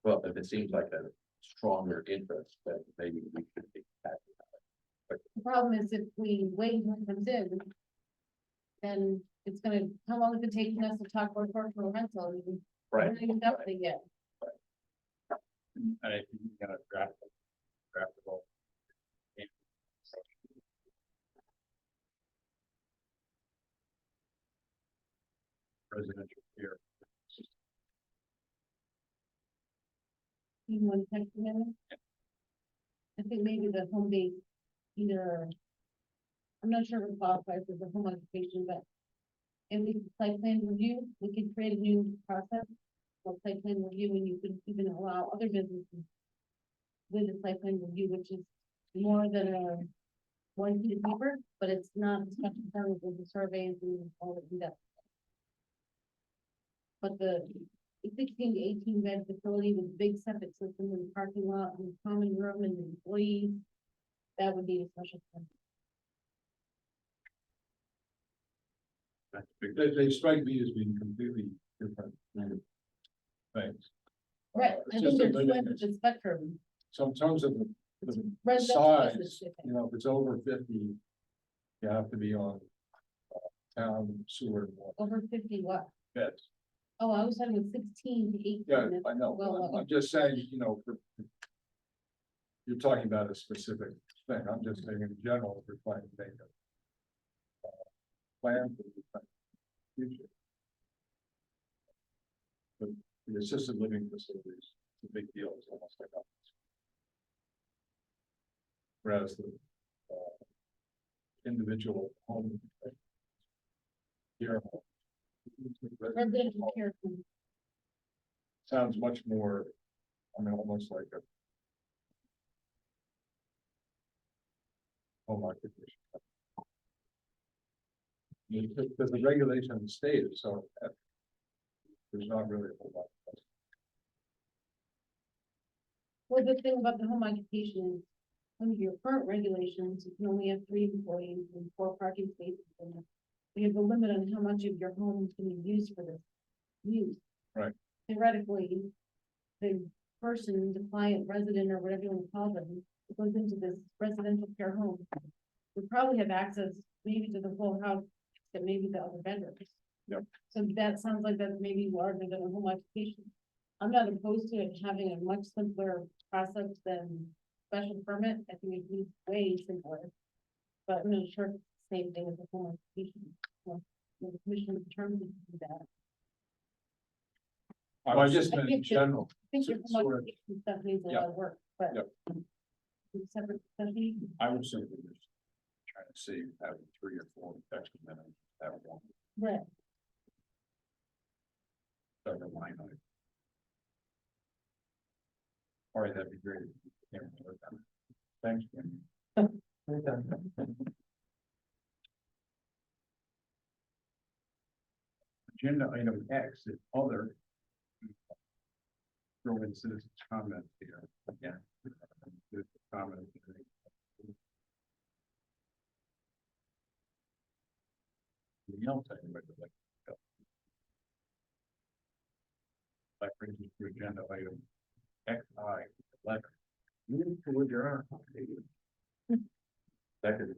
Well, if it seems like a stronger interest, then maybe we should be happy. The problem is if we wait until he comes in, then it's gonna, how long is it taking us to talk about short-term rental? We Right. haven't even got it yet. And I think you gotta draftable. Residential here. Even when text together. I think maybe the home base, either, I'm not sure if it qualifies as a home occupation, but at least site plan review, we could create a new process for site plan review, and you could even allow other businesses with a site plan review, which is more than a one piece of paper, but it's not a special permit with the surveys and all of that. But the 16 to 18 bed facility with big septic system and parking lot and common room and employees, that would be a special permit. That's big. They strike me as being completely different things. Right, I It's think just there's a two living- ends of the spectrum. So in terms of the Residential size, business, I think. you know, if it's over 50, you have to be on town sewer and water Over 50 what? beds. Oh, I was talking about 16 to 18. Yeah, That's I know, well, but I'm just saying, you know, you're talking about a specific thing, I'm just saying in general, if you're trying to make a plan for the future. But the assisted living facilities, it's a big deal, it's almost like a. Whereas the individual home. Care home. residential care. Sounds much more, I mean, almost like a. Home occupation. Because the regulation in the state is so. There's not really a whole lot. Well, the thing about the home occupation is, under your current regulations, you can only have 3 employees and 4 parking spaces. And you have a limit on how much of your home can be used for this use. Right. Theoretically, the person, the client, resident, or whatever you want to call them, who goes into this residential care home, would probably have access maybe to the full house, that maybe the other bedrooms. Yep. So that sounds like that's maybe larger than a home occupation. I'm not opposed to it having a much simpler process than special permit. I think it'd be way simpler. But I'm not sure if it's the same thing as a home occupation. So, the commission determined to do that. I just I meant in think that- general, I think your So- home sort of- occupation stuff needs a Yeah. lot of work, but. Yep. Separate study. I would simply just try to see having 3 or 4 extra minutes, that one, Right. separate line item. All right, that'd be great. Yeah, we'll work on it. Thanks, Jim. Agenda item X is other. Throw in citizens' comments here, again. Comment. Anything else anybody would like to go? That brings us to agenda item XI, 11. Move to adjourn. Second.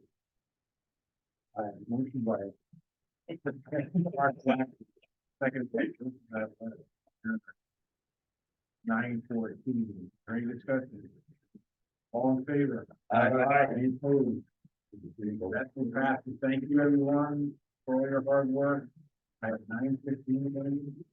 Motion by. Second. 9:14, any discussion? All in favor? Aye. Any opposed? That's been passed. Thank you, everyone, for all your hard work. I have 9:15.